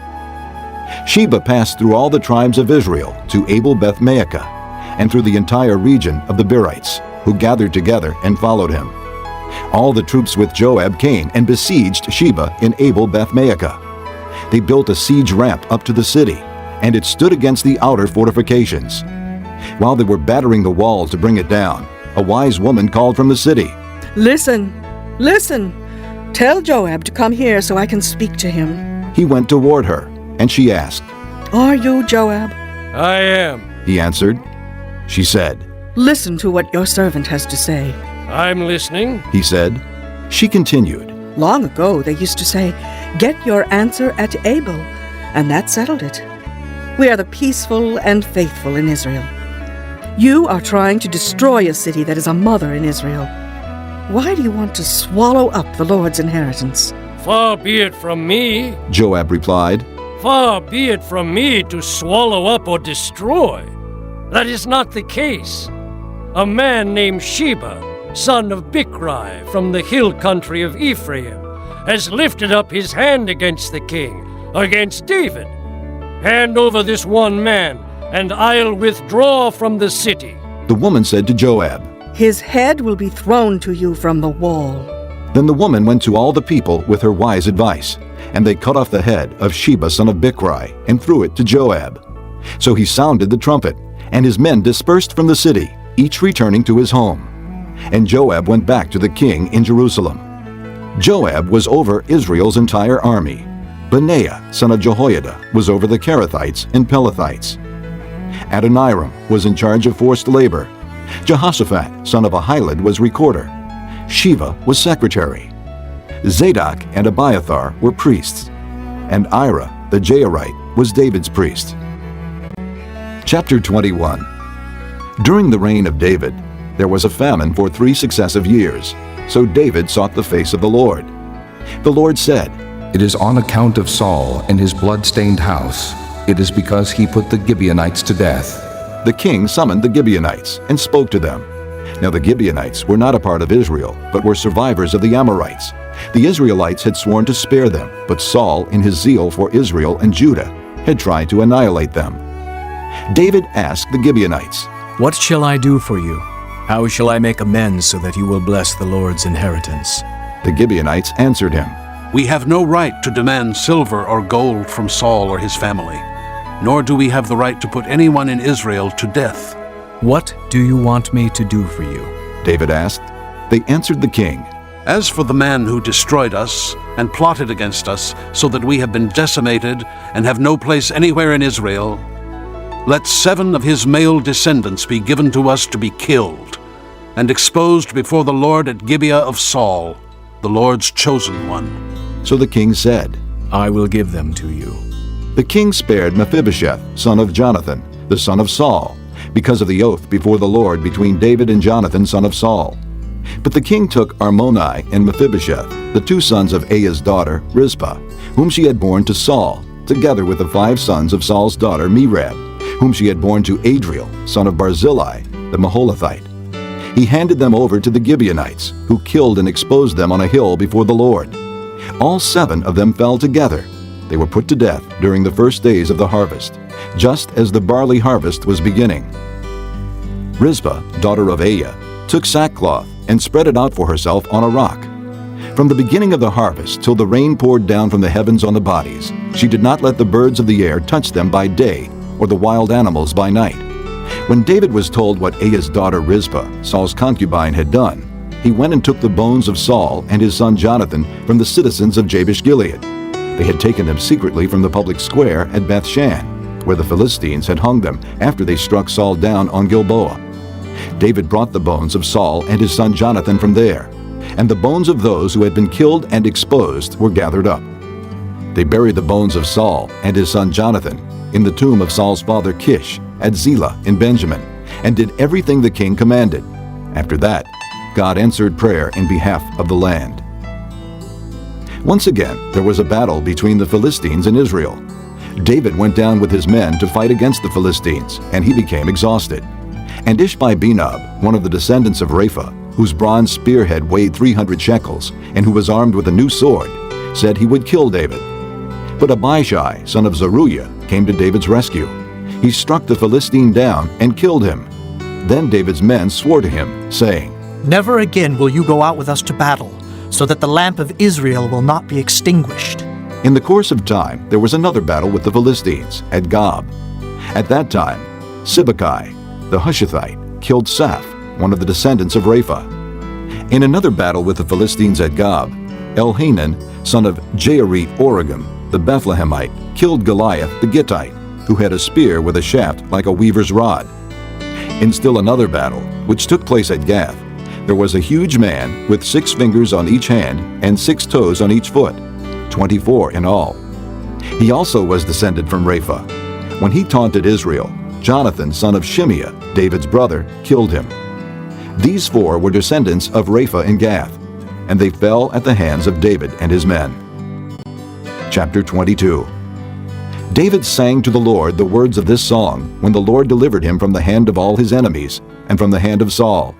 B: Sheba passed through all the tribes of Israel to Abel-Beth-Maachah, and through the entire region of the Berites, who gathered together and followed him. All the troops with Joab came and besieged Sheba in Abel-Beth-Maachah. They built a siege ramp up to the city, and it stood against the outer fortifications. While they were battering the walls to bring it down, a wise woman called from the city,
O: Listen, listen. Tell Joab to come here so I can speak to him.
B: He went toward her, and she asked,
O: Are you Joab?
F: I am.
B: He answered. She said,
O: Listen to what your servant has to say.
F: I'm listening.
B: He said. She continued,
O: Long ago they used to say, Get your answer at Abel, and that settled it. We are the peaceful and faithful in Israel. You are trying to destroy a city that is a mother in Israel. Why do you want to swallow up the Lord's inheritance?
F: Far be it from me.
B: Joab replied.
F: Far be it from me to swallow up or destroy. That is not the case. A man named Sheba, son of Bichri, from the hill country of Ephraim, has lifted up his hand against the king, against David. Hand over this one man, and I'll withdraw from the city.
B: The woman said to Joab,
O: His head will be thrown to you from the wall.
B: Then the woman went to all the people with her wise advice, and they cut off the head of Sheba son of Bichri and threw it to Joab. So he sounded the trumpet, and his men dispersed from the city, each returning to his home. And Joab went back to the king in Jerusalem. Joab was over Israel's entire army. Benaiah son of Jehoiada was over the Kerethites and Pelethites. Adoniram was in charge of forced labor. Jehoshaphat son of Ahilud was recorder. Sheva was secretary. Zadok and Abiathar were priests. And Ira the Jairite was David's priest. Chapter 21. During the reign of David, there was a famine for 3 successive years. So David sought the face of the Lord. The Lord said,
K: It is on account of Saul and his blood-stained house. It is because he put the Gibeonites to death.
B: The king summoned the Gibeonites and spoke to them. Now the Gibeonites were not a part of Israel, but were survivors of the Amorites. The Israelites had sworn to spare them, but Saul, in his zeal for Israel and Judah, had tried to annihilate them. David asked the Gibeonites,
C: What shall I do for you? How shall I make amends so that you will bless the Lord's inheritance?
B: The Gibeonites answered him,
I: We have no right to demand silver or gold from Saul or his family, nor do we have the right to put anyone in Israel to death.
C: What do you want me to do for you?
B: David asked. They answered the king,
I: As for the man who destroyed us and plotted against us so that we have been decimated and have no place anywhere in Israel, let 7 of his male descendants be given to us to be killed and exposed before the Lord at Gibeah of Saul, the Lord's chosen one.
B: So the king said,
C: I will give them to you.
B: The king spared Mephibosheth, son of Jonathan, the son of Saul, because of the oath before the Lord between David and Jonathan, son of Saul. But the king took Armoni and Mephibosheth, the 2 sons of Aiah's daughter, Rizpah, whom she had borne to Saul, together with the 5 sons of Saul's daughter, Merab, whom she had borne to Adriel, son of Barzillai, the Maholathite. He handed them over to the Gibeonites, who killed and exposed them on a hill before the Lord. All 7 of them fell together. They were put to death during the first days of the harvest, just as the barley harvest was beginning. Rizpah, daughter of Aiah, took sackcloth and spread it out for herself on a rock. From the beginning of the harvest till the rain poured down from the heavens on the bodies, she did not let the birds of the air touch them by day, or the wild animals by night. When David was told what Aiah's daughter Rizpah, Saul's concubine, had done, he went and took the bones of Saul and his son Jonathan from the citizens of Jabesh-Gilead. They had taken them secretly from the public square at Beth-shan, where the Philistines had hung them after they struck Saul down on Gilboa. David brought the bones of Saul and his son Jonathan from there, and the bones of those who had been killed and exposed were gathered up. They buried the bones of Saul and his son Jonathan in the tomb of Saul's father Kish at Zelah in Benjamin, and did everything the king commanded. After that, God answered prayer in behalf of the land. Once again, there was a battle between the Philistines and Israel. David went down with his men to fight against the Philistines, and he became exhausted. And Ishbi-Benob, one of the descendants of Rapha, whose bronze spearhead weighed 300 shekels, and who was armed with a new sword, said he would kill David. But Abishai, son of Zeruiah, came to David's rescue. He struck the Philistine down and killed him. Then David's men swore to him, saying,
P: Never again will you go out with us to battle, so that the lamp of Israel will not be extinguished.
B: In the course of time, there was another battle with the Philistines at Gob. At that time, Sibbecai, the Hushathite, killed Saph, one of the descendants of Rapha. In another battle with the Philistines at Gob, Elhanan, son of Jaarith-Oregim, the Bethlehemite, killed Goliath the Gittite, who had a spear with a shaft like a weaver's rod. In still another battle, which took place at Gath, there was a huge man with 6 fingers on each hand and 6 toes on each foot, 24 in all. He also was descended from Rapha. When he taunted Israel, Jonathan, son of Shimeah, David's brother, killed him. These 4 were descendants of Rapha in Gath, and they fell at the hands of David and his men. Chapter 22. David sang to the Lord the words of this song when the Lord delivered him from the hand of all his enemies and from the hand of Saul.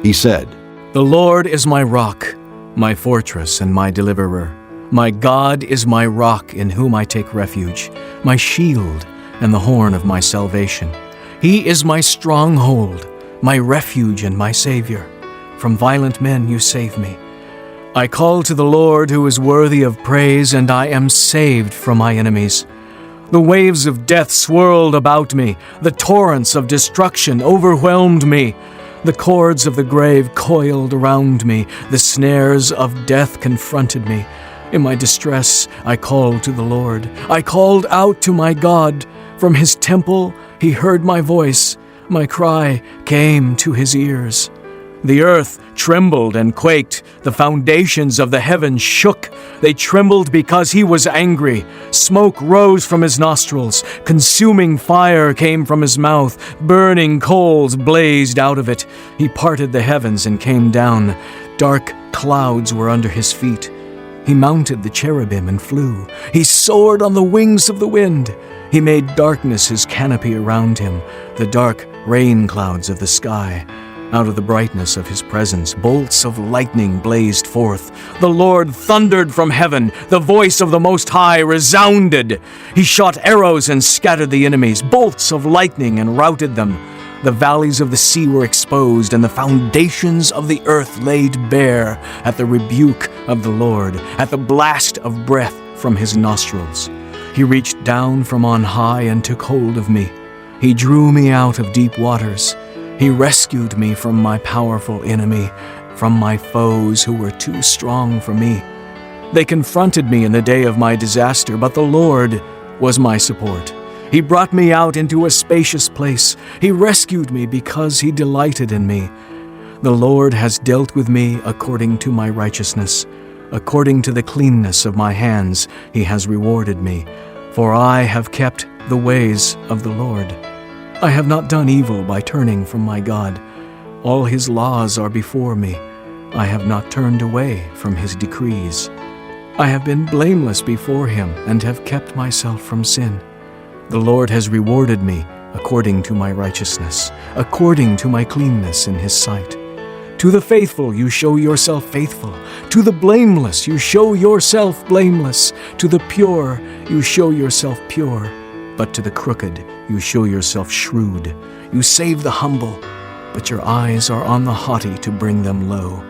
B: He said,
C: The Lord is my rock, my fortress and my deliverer. My God is my rock in whom I take refuge, my shield and the horn of my salvation. He is my stronghold, my refuge and my Savior. From violent men you save me. I call to the Lord who is worthy of praise, and I am saved from my enemies. The waves of death swirled about me. The torrents of destruction overwhelmed me. The cords of the grave coiled around me. The snares of death confronted me. In my distress, I called to the Lord. I called out to my God. From his temple, he heard my voice. My cry came to his ears. The earth trembled and quaked. The foundations of the heavens shook. They trembled because he was angry. Smoke rose from his nostrils. Consuming fire came from his mouth. Burning coals blazed out of it. He parted the heavens and came down. Dark clouds were under his feet. He mounted the cherubim and flew. He soared on the wings of the wind. He made darkness his canopy around him, the dark rain clouds of the sky. Out of the brightness of his presence, bolts of lightning blazed forth. The Lord thundered from heaven. The voice of the Most High resounded. He shot arrows and scattered the enemies, bolts of lightning and routed them. The valleys of the sea were exposed, and the foundations of the earth laid bare at the rebuke of the Lord, at the blast of breath from his nostrils. He reached down from on high and took hold of me. He drew me out of deep waters. He rescued me from my powerful enemy, from my foes who were too strong for me. They confronted me in the day of my disaster, but the Lord was my support. He brought me out into a spacious place. He rescued me because he delighted in me. The Lord has dealt with me according to my righteousness. According to the cleanness of my hands, he has rewarded me. For I have kept the ways of the Lord. I have not done evil by turning from my God. All his laws are before me. I have not turned away from his decrees. I have been blameless before him and have kept myself from sin. The Lord has rewarded me according to my righteousness, according to my cleanness in his sight. To the faithful you show yourself faithful. To the blameless you show yourself blameless. To the pure you show yourself pure. But to the crooked you show yourself shrewd. You save the humble, but your eyes are on the haughty to bring them low.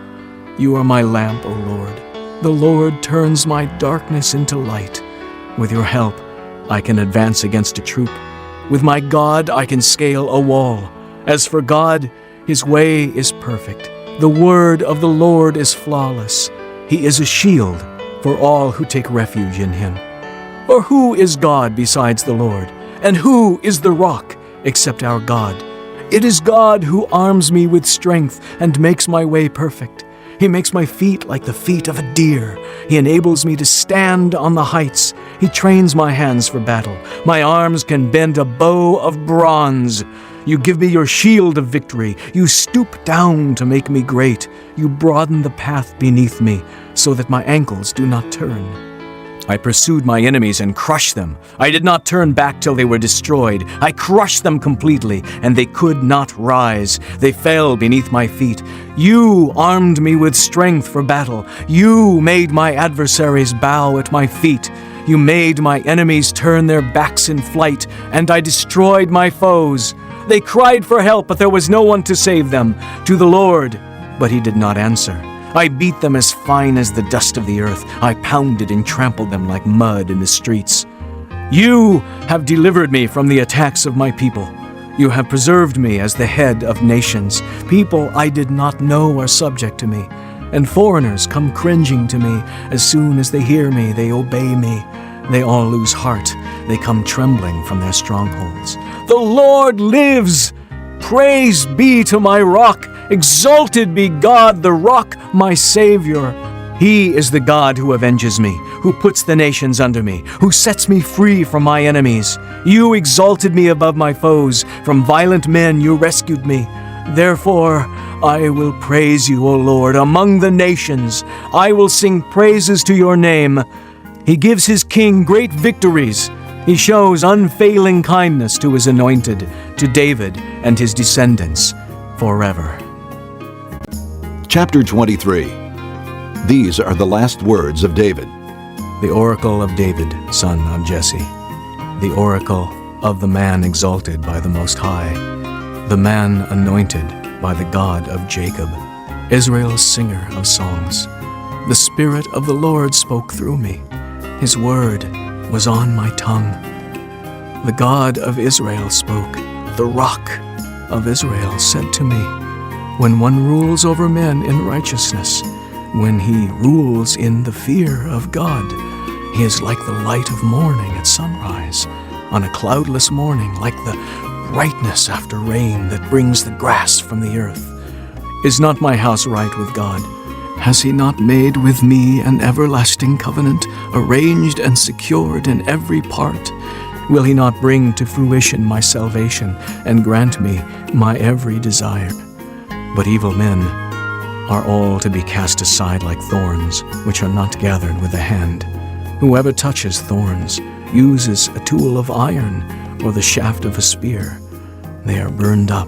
C: You are my lamp, O Lord. The Lord turns my darkness into light. With your help, I can advance against a troop. With my God, I can scale a wall. As for God, his way is perfect. The word of the Lord is flawless. He is a shield for all who take refuge in him. For who is God besides the Lord? And who is the rock except our God? It is God who arms me with strength and makes my way perfect. He makes my feet like the feet of a deer. He enables me to stand on the heights. He trains my hands for battle. My arms can bend a bow of bronze. You give me your shield of victory. You stoop down to make me great. You broaden the path beneath me so that my ankles do not turn. I pursued my enemies and crushed them. I did not turn back till they were destroyed. I crushed them completely, and they could not rise. They fell beneath my feet. You armed me with strength for battle. You made my adversaries bow at my feet. You made my enemies turn their backs in flight, and I destroyed my foes. They cried for help, but there was no one to save them. To the Lord, but he did not answer. I beat them as fine as the dust of the earth. I pounded and trampled them like mud in the streets. You have delivered me from the attacks of my people. You have preserved me as the head of nations. People I did not know are subject to me, and foreigners come cringing to me. As soon as they hear me, they obey me. They all lose heart. They come trembling from their strongholds. The Lord lives! Praise be to my rock! Exalted be God, the rock, my Savior. He is the God who avenges me, who puts the nations under me, who sets me free from my enemies. You exalted me above my foes. From violent men you rescued me. Therefore, I will praise you, O Lord, among the nations. I will sing praises to your name. He gives his king great victories. He shows unfailing kindness to his anointed, to David and his descendants forever.
B: Chapter 23. These are the last words of David.
C: The oracle of David, son of Jesse. The oracle of the man exalted by the Most High, the man anointed by the God of Jacob, Israel's singer of songs. The Spirit of the Lord spoke through me. His word was on my tongue. The God of Israel spoke. The Rock of Israel said to me, when one rules over men in righteousness, when he rules in the fear of God, he is like the light of morning at sunrise, on a cloudless morning, like the brightness after rain that brings the grass from the earth. Is not my house right with God? Has he not made with me an everlasting covenant, arranged and secured in every part? Will he not bring to fruition my salvation and grant me my every desire? But evil men are all to be cast aside like thorns, which are not gathered with the hand. Whoever touches thorns uses a tool of iron or the shaft of a spear. They are burned up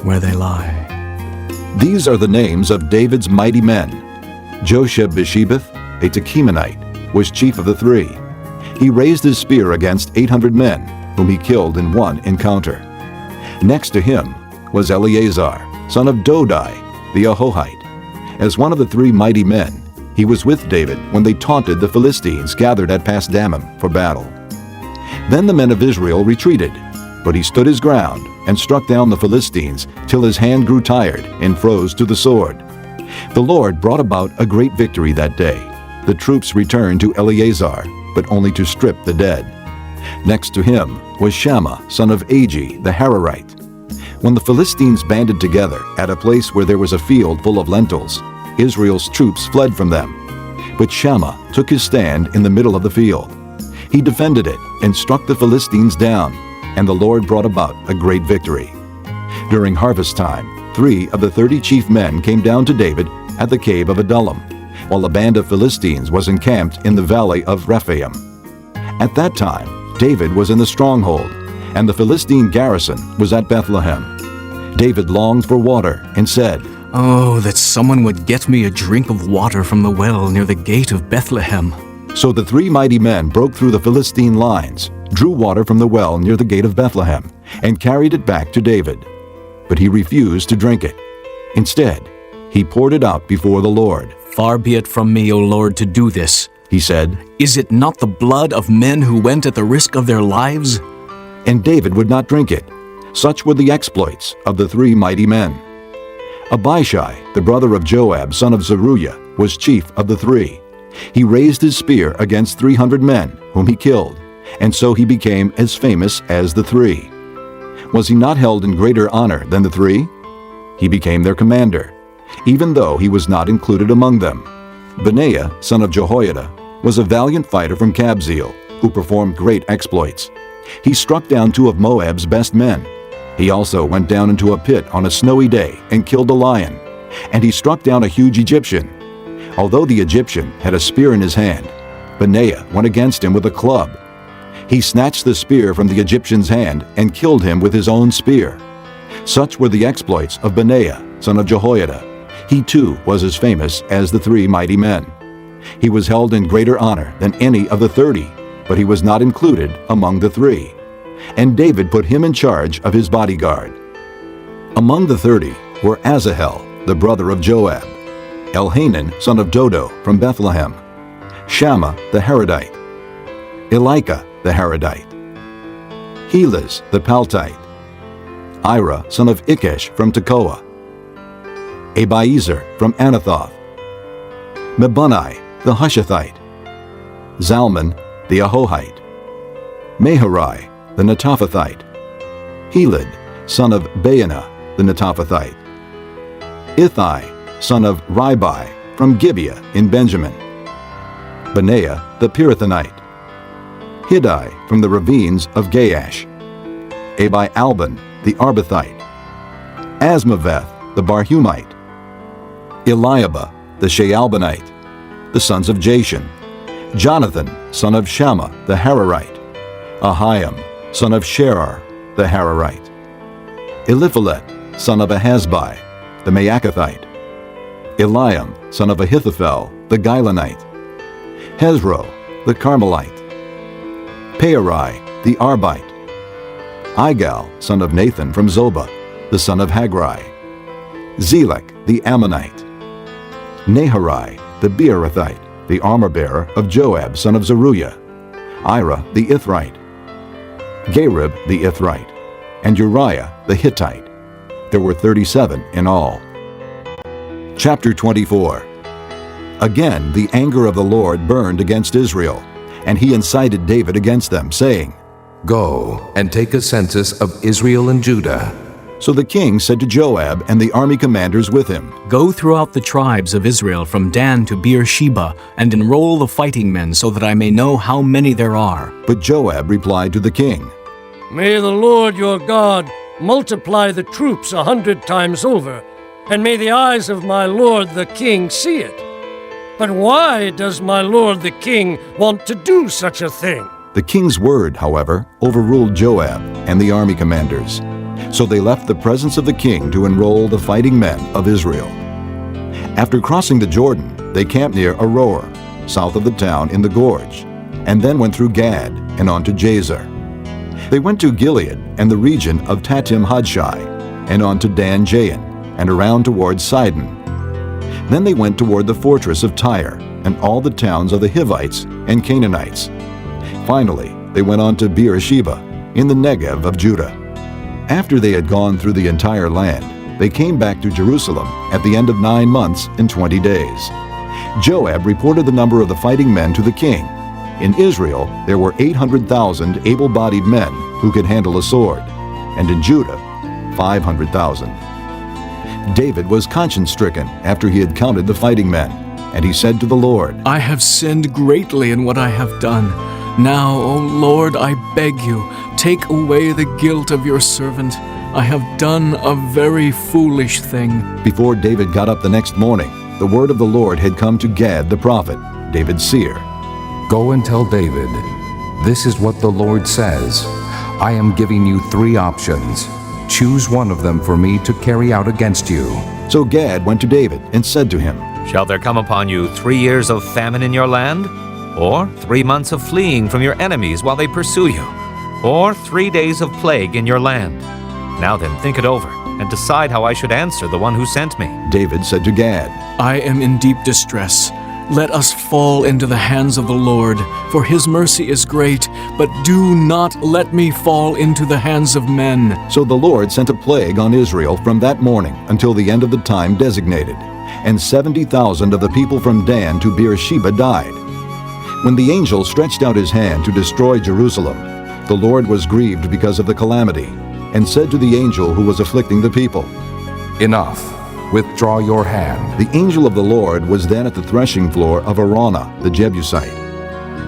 C: where they lie.
B: These are the names of David's mighty men. Josheb-Bishebeth, a Tekemonite, was chief of the three. He raised his spear against 800 men, whom he killed in one encounter. Next to him was Eleazar, son of Dodai, the Ahohite. As one of the three mighty men, he was with David when they taunted the Philistines gathered at Pasdammim for battle. Then the men of Israel retreated, but he stood his ground and struck down the Philistines till his hand grew tired and froze to the sword. The Lord brought about a great victory that day. The troops returned to Eleazar, but only to strip the dead. Next to him was Shammah, son of Agi, the Hararite. When the Philistines banded together at a place where there was a field full of lentils, Israel's troops fled from them. But Shammah took his stand in the middle of the field. He defended it and struck the Philistines down, and the Lord brought about a great victory. During harvest time, 3 of the 30 chief men came down to David at the cave of Adullam, while a band of Philistines was encamped in the valley of Rephaim. At that time, David was in the stronghold, and the Philistine garrison was at Bethlehem. David longed for water and said,
C: "Oh, that someone would get me a drink of water from the well near the gate of Bethlehem."
B: So the 3 mighty men broke through the Philistine lines, drew water from the well near the gate of Bethlehem, and carried it back to David. But he refused to drink it. Instead, he poured it out before the Lord.
C: "Far be it from me, O Lord, to do this,"
B: he said.
C: "Is it not the blood of men who went at the risk of their lives?"
B: And David would not drink it. Such were the exploits of the 3 mighty men. Abishai, the brother of Joab, son of Zeruiah, was chief of the 3. He raised his spear against 300 men, whom he killed, and so he became as famous as the 3. Was he not held in greater honor than the 3? He became their commander, even though he was not included among them. Benaiah, son of Jehoiada, was a valiant fighter from Kabzeel, who performed great exploits. He struck down 2 of Moab's best men. He also went down into a pit on a snowy day and killed a lion, and he struck down a huge Egyptian. Although the Egyptian had a spear in his hand, Benaiah went against him with a club. He snatched the spear from the Egyptian's hand and killed him with his own spear. Such were the exploits of Benaiah, son of Jehoiada. He too was as famous as the 3 mighty men. He was held in greater honor than any of the 30, but he was not included among the 3. And David put him in charge of his bodyguard. Among the 30 were Asahel, the brother of Joab, Elhanan, son of Dodo, from Bethlehem, Shammah the Haradite, Elika the Haradite, Helez the Paltite, Ira, son of Ikesh, from Tekoa, Abiezer from Anathoth, Mebunai the Hushathite, Zalman the Ahohite, Maharai the Netophathite, Heled, son of Baanah the Netophathite, Ithai, son of Ribai, from Gibeah in Benjamin, Benaiah the Pirathonite, Hiddai from the ravines of Gaash, Abi-Albon the Arbathite, Asmaveth the Barhumite, Eliabah the Shaalbonite, the sons of Jashan, Jonathan son of Shammah the Hararite, Ahiam son of Sherar the Hararite, Eliphalet son of Ahasbai the Maacathite, Eliam son of Ahithophel the Gilonite, Hezro the Carmelite, Pearai the Arbite, Igal son of Nathan from Zobah, the son of Hagrai, Zelek the Ammonite, Naharai the Beerothite, the armor-bearer of Joab son of Zeruiah, Ira the Ithrite, Gareb the Ithrite, and Uriah the Hittite. There were 37 in all. Chapter 24. Again the anger of the Lord burned against Israel, and he incited David against them, saying,
K: Go and take a census of Israel and Judah.
B: So the king said to Joab and the army commanders with him,
C: Go throughout the tribes of Israel from Dan to Beersheba, and enroll the fighting men, so that I may know how many there are.
B: But Joab replied to the king,
F: May the Lord your God multiply the troops 100 times over, and may the eyes of my lord the king see it. But why does my lord the king want to do such a thing?
B: The king's word, however, overruled Joab and the army commanders. So they left the presence of the king to enroll the fighting men of Israel. After crossing the Jordan, they camped near Aroer, south of the town in the gorge, and then went through Gad and on to Jazer. They went to Gilead and the region of Tatim Hadshai, and on to Dan Jain, and around towards Sidon. Then they went toward the fortress of Tyre, and all the towns of the Hivites and Canaanites. Finally, they went on to Beersheba, in the Negev of Judah. After they had gone through the entire land, they came back to Jerusalem at the end of 9 months and 20 days. Joab reported the number of the fighting men to the king. In Israel, there were 800,000 able-bodied men who could handle a sword, and in Judah, 500,000. David was conscience-stricken after he had counted the fighting men, and he said to the Lord,
C: I have sinned greatly in what I have done. Now, O Lord, I beg you, take away the guilt of your servant. I have done a very foolish thing.
B: Before David got up the next morning, the word of the Lord had come to Gad the prophet, David's seer.
K: Go and tell David, this is what the Lord says. I am giving you 3 options. Choose one of them for me to carry out against you.
B: So Gad went to David and said to him,
L: Shall there come upon you 3 years of famine in your land? Or 3 months of fleeing from your enemies while they pursue you? Or 3 days of plague in your land? Now then, think it over, and decide how I should answer the one who sent me.
B: David said to Gad,
C: I am in deep distress. Let us fall into the hands of the Lord, for his mercy is great, but do not let me fall into the hands of men.
B: So the Lord sent a plague on Israel from that morning until the end of the time designated, and 70,000 of the people from Dan to Beersheba died. When the angel stretched out his hand to destroy Jerusalem, the Lord was grieved because of the calamity, and said to the angel who was afflicting the people,
K: Enough. Withdraw your hand.
B: The angel of the Lord was then at the threshing floor of Araunah the Jebusite.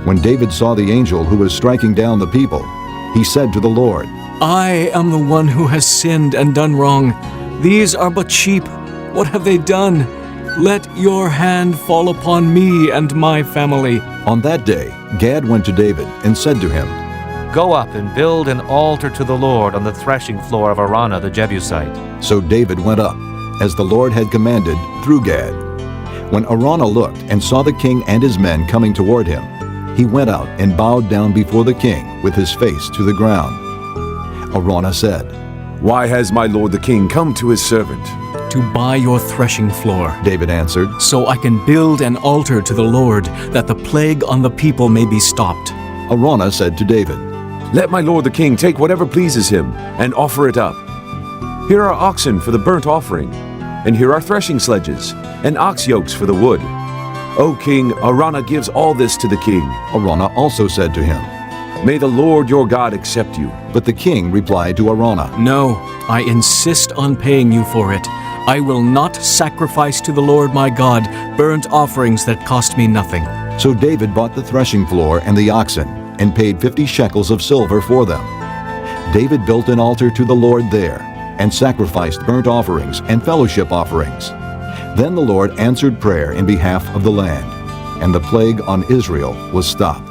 B: When David saw the angel who was striking down the people, he said to the Lord,
C: I am the one who has sinned and done wrong. These are but sheep. What have they done? Let your hand fall upon me and my family.
B: On that day, Gad went to David and said to him,
L: Go up and build an altar to the Lord on the threshing floor of Araunah the Jebusite.
B: So David went up, as the Lord had commanded, through Gad. When Araunah looked and saw the king and his men coming toward him, he went out and bowed down before the king with his face to the ground. Araunah said,
G: Why has my lord the king come to his servant?
C: To buy your threshing floor,
B: David answered,
C: so I can build an altar to the Lord, that the plague on the people may be stopped.
B: Araunah said to David,
G: Let my lord the king take whatever pleases him, and offer it up. Here are oxen for the burnt offering, and here are threshing sledges, and ox yokes for the wood. O king, Araunah gives all this to the king.
B: Araunah also said to him,
G: May the Lord your God accept you.
B: But the king replied to Araunah,
C: No, I insist on paying you for it. I will not sacrifice to the Lord my God burnt offerings that cost me nothing.
B: So David bought the threshing floor and the oxen, and paid 50 shekels of silver for them. David built an altar to the Lord there, and sacrificed burnt offerings and fellowship offerings. Then the Lord answered prayer in behalf of the land, and the plague on Israel was stopped.